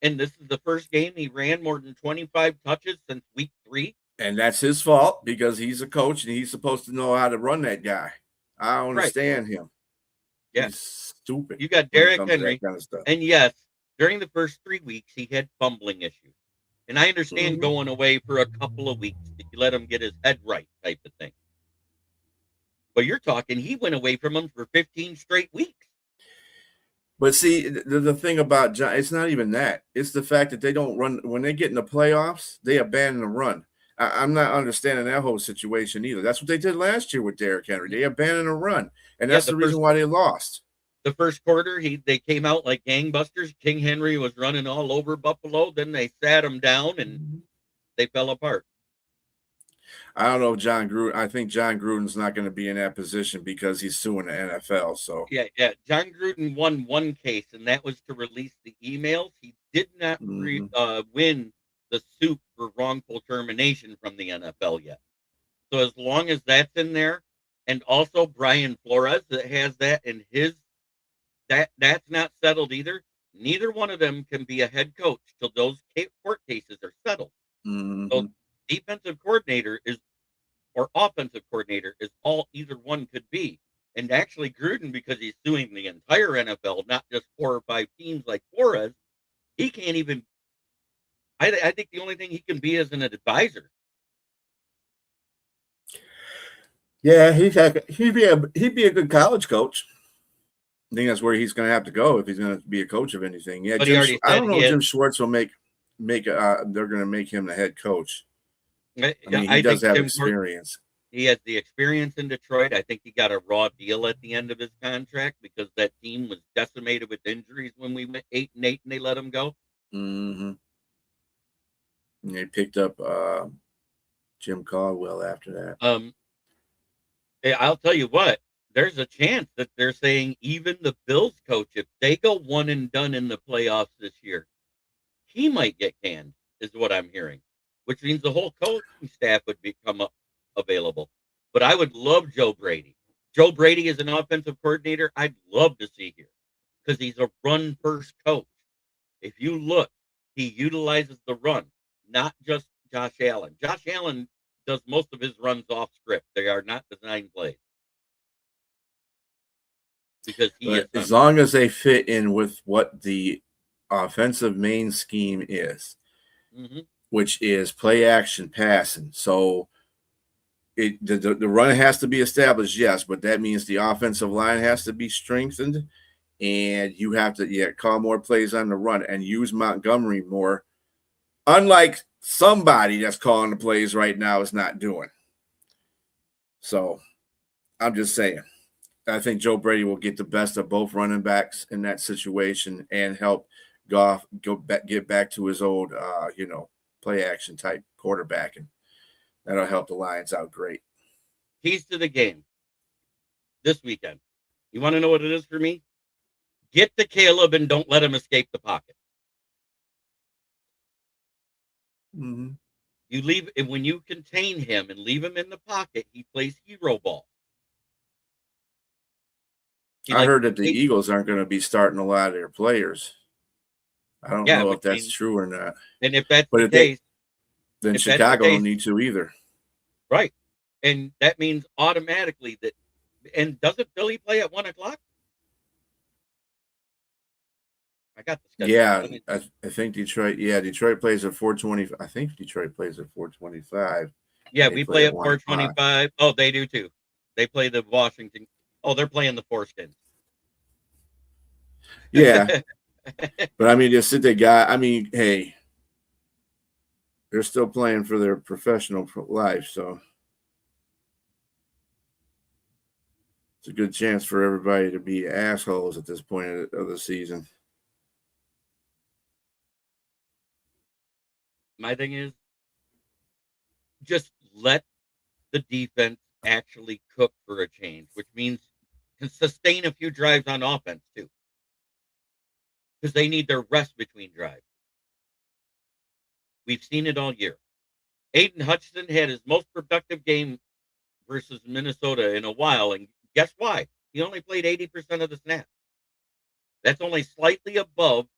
and this is the first game he ran more than 25 touches since week 3. And that's his fault because he's a coach and he's supposed to know how to run that guy. I don't understand him. Yeah, he's stupid. You got Derrick Henry, kind of stuff. And yes, during the first 3 weeks he had fumbling issues, and I understand going away for a couple of weeks to let him get his head right, type of thing. But you're talking he went away from him for 15 straight weeks. But see, the thing about John, it's not even that. It's the fact that they don't run. When they get in the playoffs, they abandon the run. I'm not understanding that whole situation either. That's what they did last year with Derrick Henry. They abandoned the run, and that's the reason why they lost. The first quarter, they came out like gangbusters. King Henry was running all over Buffalo. Then they sat him down, and they fell apart. I don't know if John Gruden. I think John Gruden's not going to be in that position because he's suing the NFL. So yeah. John Gruden won one case, and that was to release the emails. He did not win the suit for wrongful termination from the NFL yet. So as long as that's in there, and also Brian Flores that has that in his, that's not settled either. Neither one of them can be a head coach till those court cases are settled. So defensive coordinator or offensive coordinator is all either one could be. And actually Gruden, because he's suing the entire NFL, not just 4 or 5 teams like Flores, he can't even, I think the only thing he can be is an advisor. Yeah, he'd be a good college coach. I think that's where he's going to have to go if he's going to be a coach of anything. Yeah, but I don't know if Jim Schwartz will make they're going to make him the head coach. I mean, he does have experience. He has the experience in Detroit. I think he got a raw deal at the end of his contract because that team was decimated with injuries when we went 8-8 and they let him go. And they picked up Jim Caldwell after that. I'll tell you what, there's a chance that they're saying even the Bills coach, if they go one and done in the playoffs this year, he might get canned, is what I'm hearing, which means the whole coaching staff would become available. But I would love Joe Brady. Joe Brady is an offensive coordinator I'd love to see here because he's a run-first coach. If you look, he utilizes the run, not just Josh Allen. Josh Allen does most of his runs off script. They are not designed plays. Because as long as they fit in with what the offensive main scheme is, which is play action passing. So the run has to be established, yes, but that means the offensive line has to be strengthened, and you have to call more plays on the run and use Montgomery more. Unlike somebody that's calling the plays right now is not doing. So I'm just saying, I think Joe Brady will get the best of both running backs in that situation and help Goff get back to his old, play action type quarterback, and that'll help the Lions out great. Keys to the game this weekend. You want to know what it is for me? Get to Caleb and don't let him escape the pocket. You leave and when you contain him and leave him in the pocket, he plays hero ball. I heard that the Eagles aren't going to be starting a lot of their players. I don't know if that's true or not. And if that's the case, then Chicago don't need to either. Right. And that means automatically that. And doesn't Philly play at 1:00? I got the schedule. Yeah, I think Detroit. Yeah, Detroit plays at 4:20. I think Detroit plays at 4:25. Yeah, we play at 4:25. Oh, they do too. They play the Washington. Oh, they're playing the Foreskins. Yeah, but I mean, just sit there, guy. I mean, hey, they're still playing for their professional life, so it's a good chance for everybody to be assholes at this point of the season. My thing is, just let the defense actually cook for a change, which means can sustain a few drives on offense too, because they need their rest between drives. We've seen it all year. Aiden Hutchinson had his most productive game versus Minnesota in a while, and guess why? He only played 80% of the snaps. That's only slightly above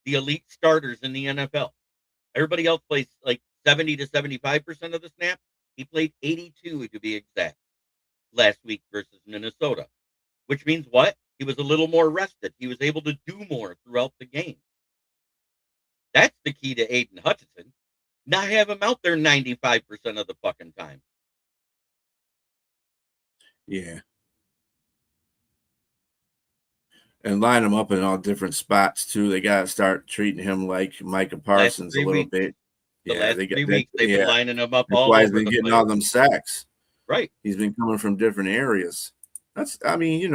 the elite starters in the NFL. Everybody else plays like 70 to 75% of the snaps. He played 82 to be exact last week versus Minnesota, which means what? He was a little more rested. He was able to do more throughout the game. That's the key to Aiden Hutchinson. Not have him out there 95% of the fucking time. Yeah. And line him up in all different spots too. They got to start treating him like Micah Parsons a little bit. The last 3 weeks, they've been lining him up all over. That's why the he's been getting all them sacks. Right. He's been coming from different areas. I mean,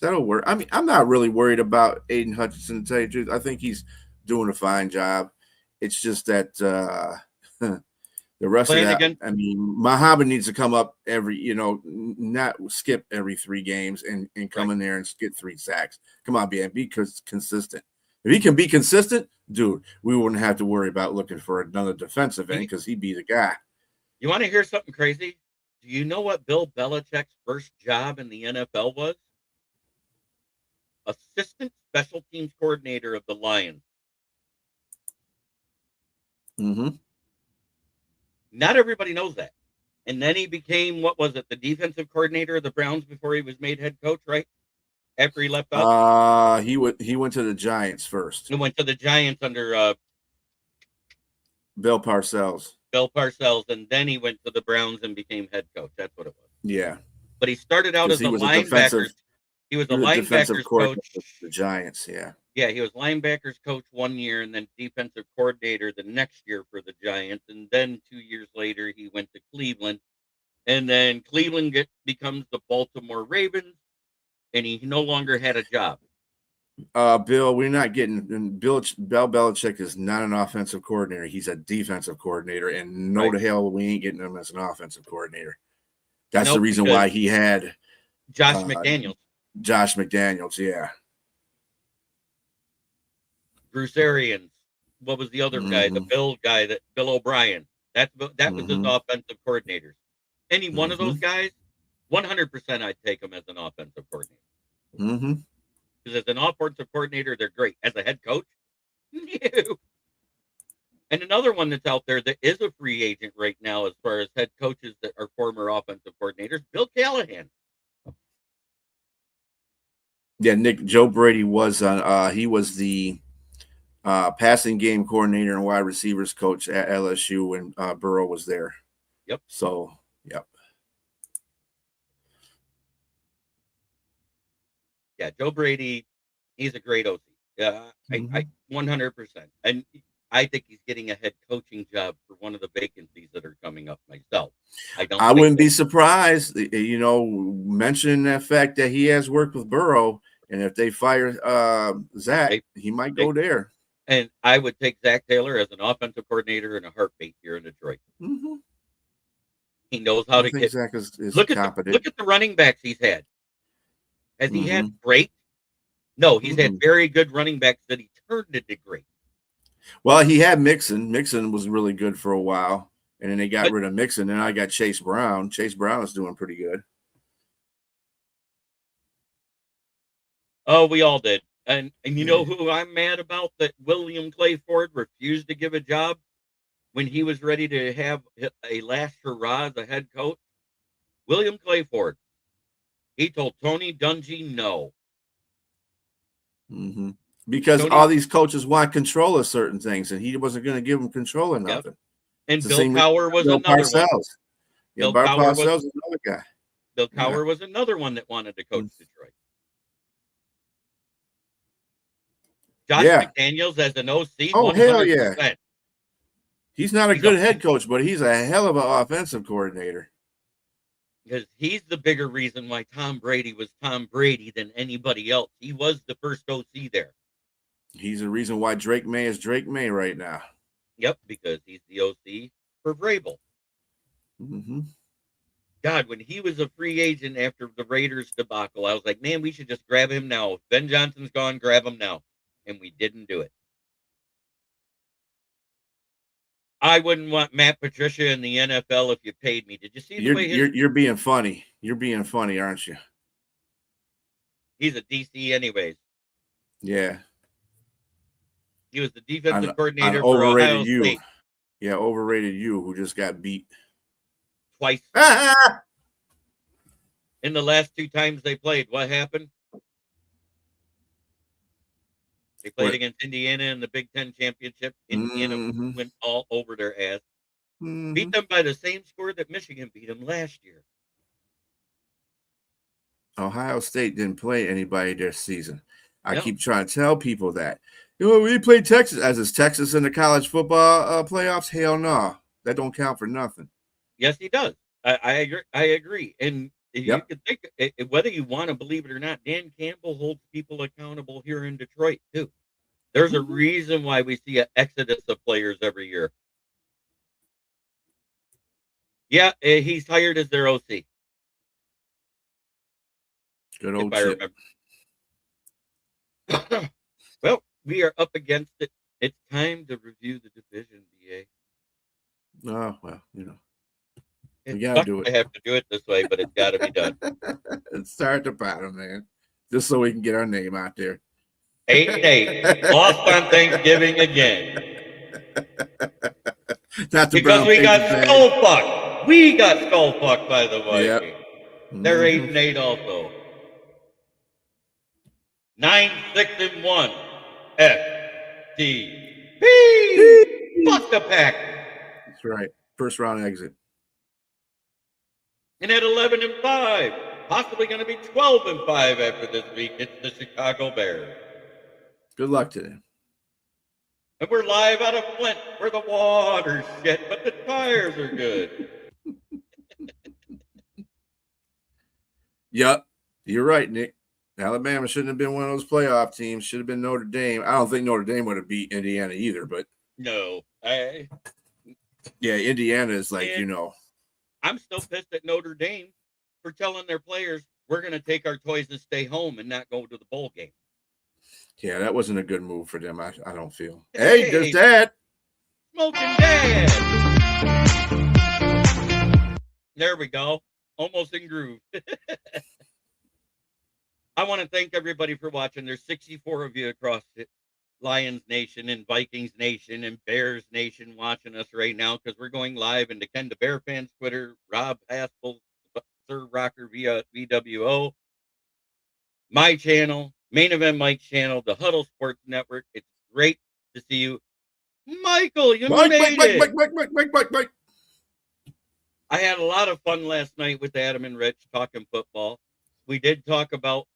that'll work. I mean, I'm not really worried about Aiden Hutchinson, to tell you the truth. I think he's doing a fine job. It's just that the rest of that, again. I mean, Muhammad needs to come up not skip every 3 games and come in there and get 3 sacks. Come on, man, be consistent. If he can be consistent, dude, we wouldn't have to worry about looking for another defensive end because he'd be the guy. You want to hear something crazy? Do you know what Bill Belichick's first job in the NFL was? Assistant special teams coordinator of the Lions. Mm-hmm. Not everybody knows that. And then he became, the defensive coordinator of the Browns before he was made head coach, right? After he left off? He went to the Giants first. He went to the Giants under Bill Parcells. And then he went to the Browns and became head coach. That's what it was. Yeah. But he started out as a linebackers. He was a linebackers coach. The Giants, yeah. Yeah, he was linebackers coach 1 year and then defensive coordinator the next year for the Giants. And then 2 years later, he went to Cleveland. And then Cleveland becomes the Baltimore Ravens. And he no longer had a job. Bill, we're not getting Bill Belichick is not an offensive coordinator. He's a defensive coordinator. And the hell, we ain't getting him as an offensive coordinator. That's the reason why he had Josh McDaniels. Josh McDaniels, yeah. Bruce Arians. What was the other guy? The Bill guy, Bill O'Brien. That was his offensive coordinators. Any one of those guys, 100% I'd take him as an offensive coordinator. Mm-hmm. Because as an offensive coordinator, they're great. As a head coach, no. And another one that's out there that is a free agent right now as far as head coaches that are former offensive coordinators, Bill Callahan. Yeah, Joe Brady was on. He was the passing game coordinator and wide receivers coach at LSU when Burrow was there. Yep. So, yep. Yeah, Joe Brady, he's a great OC. I 100%. And I think he's getting a head coaching job for one of the vacancies that are coming up myself. I wouldn't be surprised, mentioning that fact that he has worked with Burrow, and if they fire Zach, he might go there. And I would take Zach Taylor as an offensive coordinator in a heartbeat here in Detroit. Mm-hmm. He knows how to get. Zach is competent. Look at the running backs he's had. Has he had great? No, he's had very good running backs that he turned into great. Well, he had Mixon. Mixon was really good for a while, and then they got But rid of Mixon. Then I got Chase Brown. Chase Brown is doing pretty good. oh, we all did. And you know Yeah. who I'm mad about? That William Clay Ford refused to give a job when he was ready to have a last hurrah as a head coach. William Clay Ford. He told Tony Dungy no. Mm-hmm. Because all Tony, these coaches want control of certain things, and he wasn't going to give them control of yep. nothing. And It's the Bill same reason Cowher was Bill another one. Parcells. Yeah, Bill Bart Cowher was Parcells is another guy. Bill Yeah. Cowher was another one that wanted to coach Detroit. Josh Yeah. McDaniels as an OC, Oh, 100%. hell yeah. He's not a He's good head coach, but he's a hell of an offensive coordinator. because he's the bigger reason why Tom Brady was Tom Brady than anybody else. He was the first OC there. He's the reason why Drake May is Drake May right now. Yep, because he's the OC for Vrabel. Mm-hmm. God, when he was a free agent after the Raiders debacle, I was like, man, we should just grab him now. If Ben Johnson's gone, grab him now. And we didn't do it. I wouldn't want Matt Patricia in the NFL if you paid me. Did you see the way You're being funny. You're being funny, aren't you? he's a DC anyways? Yeah. He was the defensive On coordinator for overrated Ohio you. State Yeah, overrated you who just got beat. twice. In the last 2 times they played, what happened? They played What? against Indiana in the Big Ten championship. Indiana Mm-hmm. went all over their ass. Mm-hmm. Beat them by the same score that Michigan beat them last year. Ohio State didn't play anybody this season. I No. keep trying to tell people that. We played Texas. As is Texas in the college football playoffs? Hell no. That don't count for nothing. Yes, he does. I agree. And you can think whether you want to believe it or not, Dan Campbell holds people accountable here in Detroit too. There's a reason why we see an exodus of players every year. Yeah, he's hired as their OC. Good old if I remember. Well, we are up against it. It's time to review the division, BA. Oh, well, we It got to sucks do to it. have to do it this way, but it's got to be done. Start at the bottom, man. Just so we can get our name out there. 8-8. Lost on Thanksgiving again. Not the Because brown we paper got bag. skull fucked. We got skull fucked by the Yep. Vikings. They're 8-8 also. 9-6-1. FTP. Fuck the Packers. That's right. First round exit. And at 11-5, possibly going to be 12-5 after this week. It's the Chicago Bears. Good luck to them. And we're live out of Flint, where the water's shit, but the tires are good. Yep. You're right, Nick. Alabama shouldn't have been one of those playoff teams. Should have been Notre Dame. I don't think Notre Dame would have beat Indiana either, but No. yeah, Indiana is like, I'm still pissed at Notre Dame for telling their players, we're going to take our toys and stay home and not go to the bowl game. Yeah, that wasn't a good move for them, I don't feel. Hey, there's Dad. Smoking Dad. There we go. Almost in groove. I want to thank everybody for watching. There's 64 of you across Lions Nation and Vikings Nation and Bears Nation watching us right now because we're going live into Ken the Bear Fans Twitter, Rob Haspel, Sir Rocker via VWO, my channel, Main Event Mike's channel, the Huddle Sports Network. It's great to see you. Michael, you made it. Mike. I had a lot of fun last night with Adam and Rich talking football. We did talk about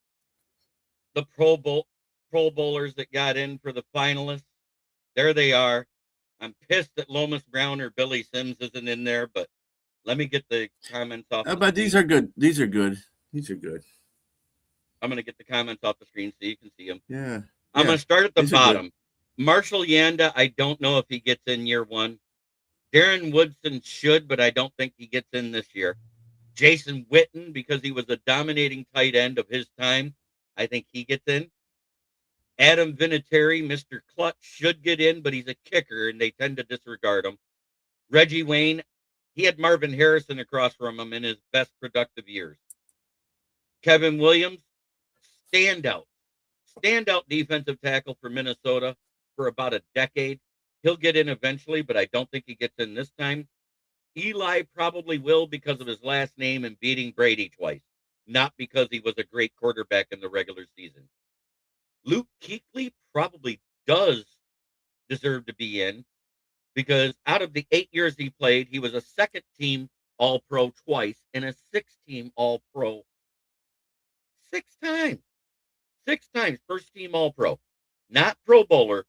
the Pro Bowlers that got in for the finalists. There they are. I'm pissed that Lomas Brown or Billy Sims isn't in there, but let me get the comments off. But these are good. These are good. I'm going to get the comments off the screen so you can see them. Yeah. I'm going to start at the bottom. Good. Marshall Yanda, I don't know if he gets in year one. Darren Woodson should, but I don't think he gets in this year. Jason Witten, because he was a dominating tight end of his time, I think he gets in. Adam Vinatieri, Mr. Clutch, should get in, but he's a kicker, and they tend to disregard him. Reggie Wayne, he had Marvin Harrison across from him in his best productive years. Kevin Williams, standout defensive tackle for Minnesota for about a decade. He'll get in eventually, but I don't think he gets in this time. Eli probably will because of his last name and beating Brady twice, not because he was a great quarterback in the regular season. Luke Kuechly probably does deserve to be in because out of the 8 years he played, he was a second-team All-Pro twice and a six-team All-Pro 6 times. 6 times first-team All-Pro. Not Pro Bowler,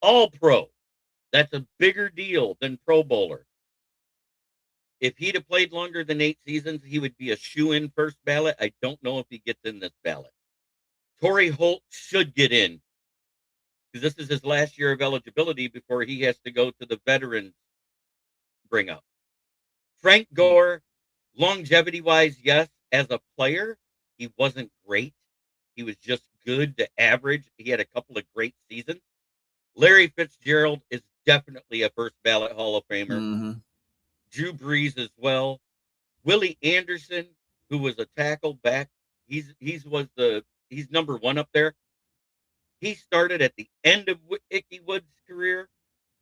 All-Pro. That's a bigger deal than Pro Bowler. If he'd have played longer than 8 seasons, he would be a shoe-in first ballot. I don't know if he gets in this ballot. Torrey Holt should get in because this is his last year of eligibility before he has to go to the veterans bring up. Frank Gore, longevity-wise, yes. As a player, he wasn't great. He was just good to average. He had a couple of great seasons. Larry Fitzgerald is definitely a first ballot Hall of Famer. Mm-hmm. Drew Brees as well. Willie Anderson, who was a tackle back, he's number one up there. He started at the end of Ickey Wood's career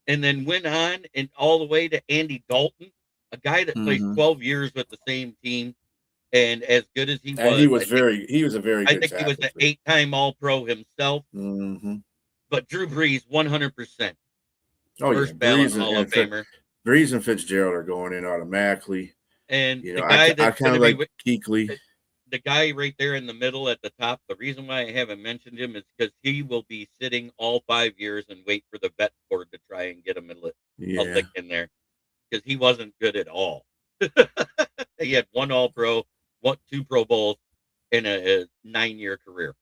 and then went on and all the way to Andy Dalton, a guy that plays 12 years with the same team. And as good as he was, and he was a very good I think he was an 8-time All-Pro himself. Mm-hmm. But Drew Brees, 100%. First ballot Hall of Famer. Brees and Fitzgerald are going in automatically. And you the know, guy I kind of like Kuechly. The guy right there in the middle at the top, the reason why I haven't mentioned him is because he will be sitting all 5 years and wait for the vet board to try and get him a lick in there because he wasn't good at all. He had 1 All-Pro, 2 Pro Bowls in a 9-year career.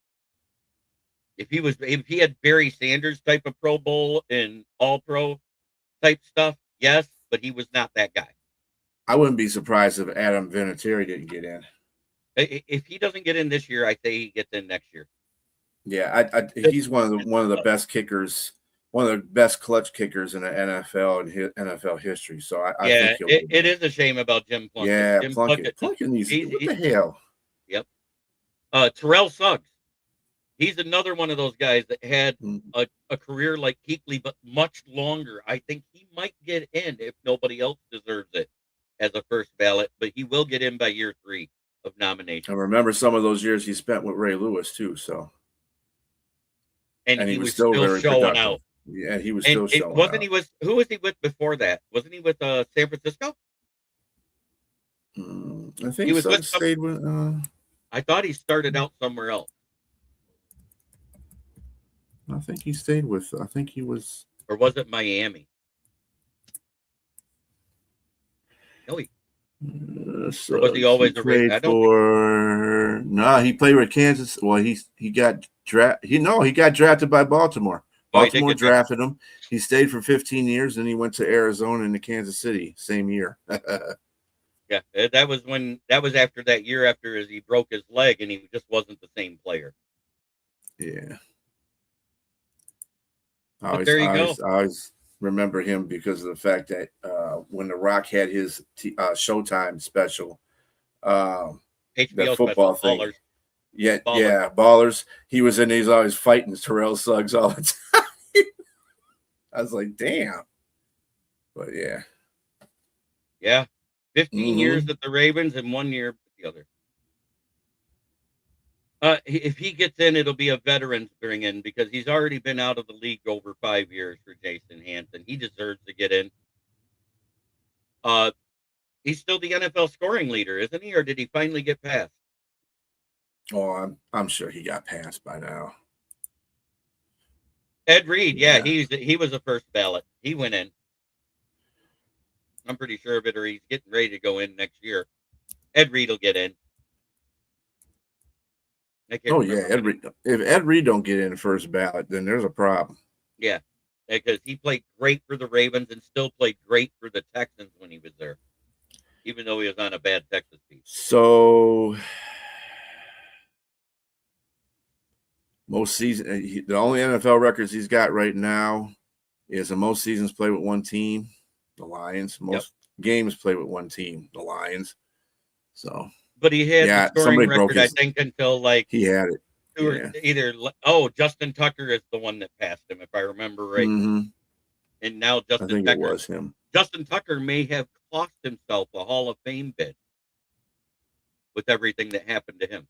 If he had Barry Sanders type of Pro Bowl and All-Pro type stuff, yes, but he was not that guy. I wouldn't be surprised if Adam Vinatieri didn't get in. If he doesn't get in this year, I say he gets in next year. Yeah, he's one of the best kickers, one of the best clutch kickers in the NFL and NFL history. So I think it is a shame about Jim Plunkett. Yeah, Jim Plunkett needs to, what the hell? Yep. Terrell Suggs. He's another one of those guys that had a career like Kuechly, but much longer. I think he might get in if nobody else deserves it as a first ballot, but he will get in by year 3 of nomination. I remember some of those years he spent with Ray Lewis too. So, and he was still very showing productive. Out. Yeah, he was still showing. Who was he with before that? Wasn't he with San Francisco? I think he was stayed with. I thought he started out somewhere else. I think he stayed with. I think he was. Or was it Miami? No, so was he always played for? No, he played with Kansas. Well, he got drafted. He got drafted by Baltimore. Baltimore drafted him. He stayed for 15 years, and he went to Arizona and to Kansas City same year. Yeah, that was after that year after he broke his leg, and he just wasn't the same player. Yeah. There you go. I always remember him because of the fact that when The Rock had his Showtime special, HBO football special, thing, Ballers. He was in. He's always fighting Terrell Suggs all the time. I was like, damn. But yeah, 15 years at the Ravens and 1 year at the other. If he gets in, it'll be a veterans bring in because he's already been out of the league over 5 years for Jason Hanson. He deserves to get in. He's still the NFL scoring leader, isn't he? Or did he finally get passed? Oh, I'm sure he got passed by now. Ed Reed, he was a first ballot. He went in. I'm pretty sure of it, or he's getting ready to go in next year. Ed Reed will get in. Oh yeah, if Ed Reed don't get in the first ballot, then there's a problem. Yeah, because he played great for the Ravens and still played great for the Texans when he was there, even though he was on a bad Texas team. So Most season, the only NFL records he's got right now is the most seasons played with one team, the Lions. Most games played with one team, the Lions. So, but he had the scoring record, I think, until like he had it. Justin Tucker is the one that passed him, if I remember right. Mm-hmm. And now I think it was him. Justin Tucker may have cost himself a Hall of Fame bid with everything that happened to him.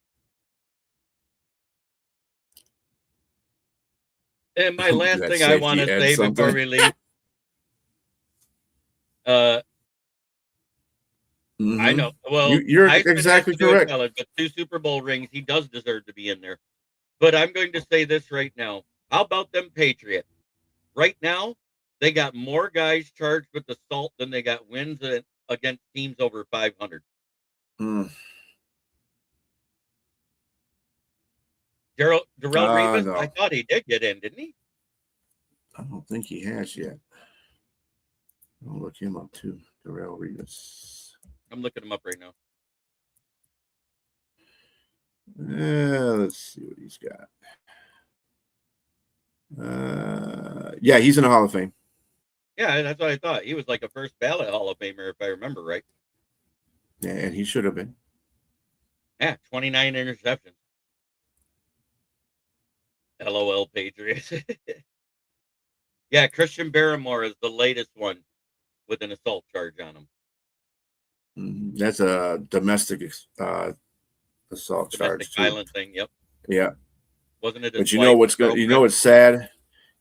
And my last thing I want to say before we leave, I know. Well, you're exactly correct. But 2 Super Bowl rings, he does deserve to be in there. But I'm going to say this right now. How about them Patriots? Right now, they got more guys charged with assault than they got wins against teams over 500. Darrelle Revis, no. I thought he did get in, didn't he? I don't think he has yet. I'll look him up too. Darrelle Revis. I'm looking him up right now. Let's see what he's got. Yeah, he's in the Hall of Fame. Yeah, that's what I thought. He was like a first ballot Hall of Famer, if I remember right. Yeah, and he should have been. Yeah, 29 interceptions. LOL Patriots. Yeah, Christian Barrymore is the latest one with an assault charge on him. That's a domestic assault charge. Violent thing. Yep. Yeah. Wasn't it? But you know what's good? You know what's sad?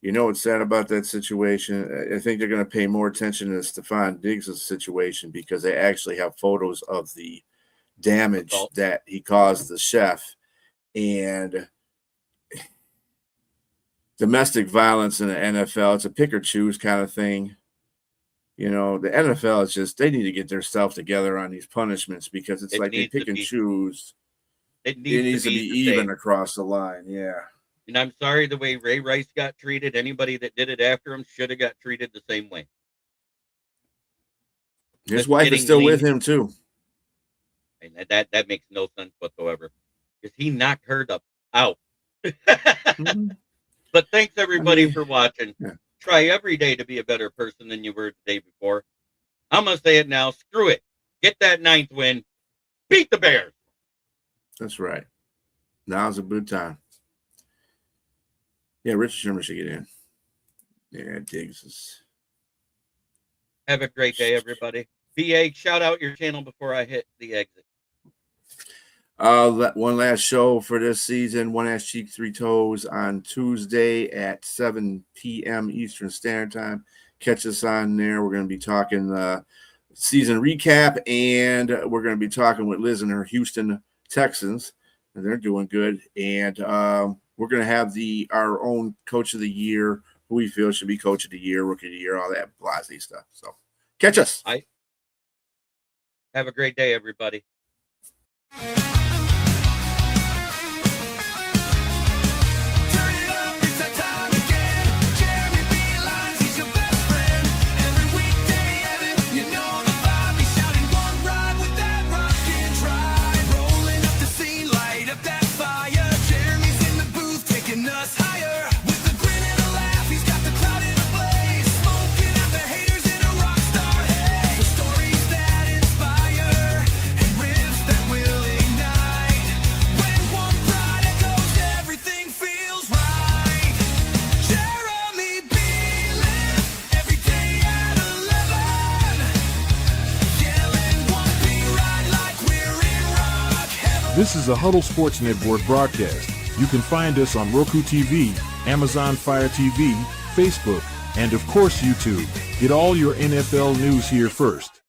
You know what's sad about that situation? I think they're going to pay more attention to Stephon Diggs' situation because they actually have photos of the damage that he caused the chef. And domestic violence in the NFL, it's a pick or choose kind of thing. You know, the NFL is just, they need to get their stuff together on these punishments because it's like they pick and choose. It needs to be even across the line. Yeah. And I'm sorry the way Ray Rice got treated. Anybody that did it after him should have got treated the same way. His wife is still with him too. And that makes no sense whatsoever. Because he knocked her out. But thanks everybody for watching. Yeah. Try every day to be a better person than you were the day before. I'm going to say it now. Screw it. Get that 9th win. Beat the Bears. That's right. Now's a good time. Yeah, Richard Sherman should get in. Yeah, Diggs is. Have a great day, everybody. BA, shout out your channel before I hit the exit. One last show for this season, One Ass Cheek, Three Toes on Tuesday at 7 p.m. Eastern Standard Time. Catch us on there. We're going to be talking season recap, and we're going to be talking with Liz and her Houston Texans, and they're doing good. And we're going to have our own Coach of the Year, who we feel should be Coach of the Year, Rookie of the Year, all that blasé stuff. So catch us. Have a great day, everybody. This is a Huddle Sports Network broadcast. You can find us on Roku TV, Amazon Fire TV, Facebook, and of course YouTube. Get all your NFL news here first.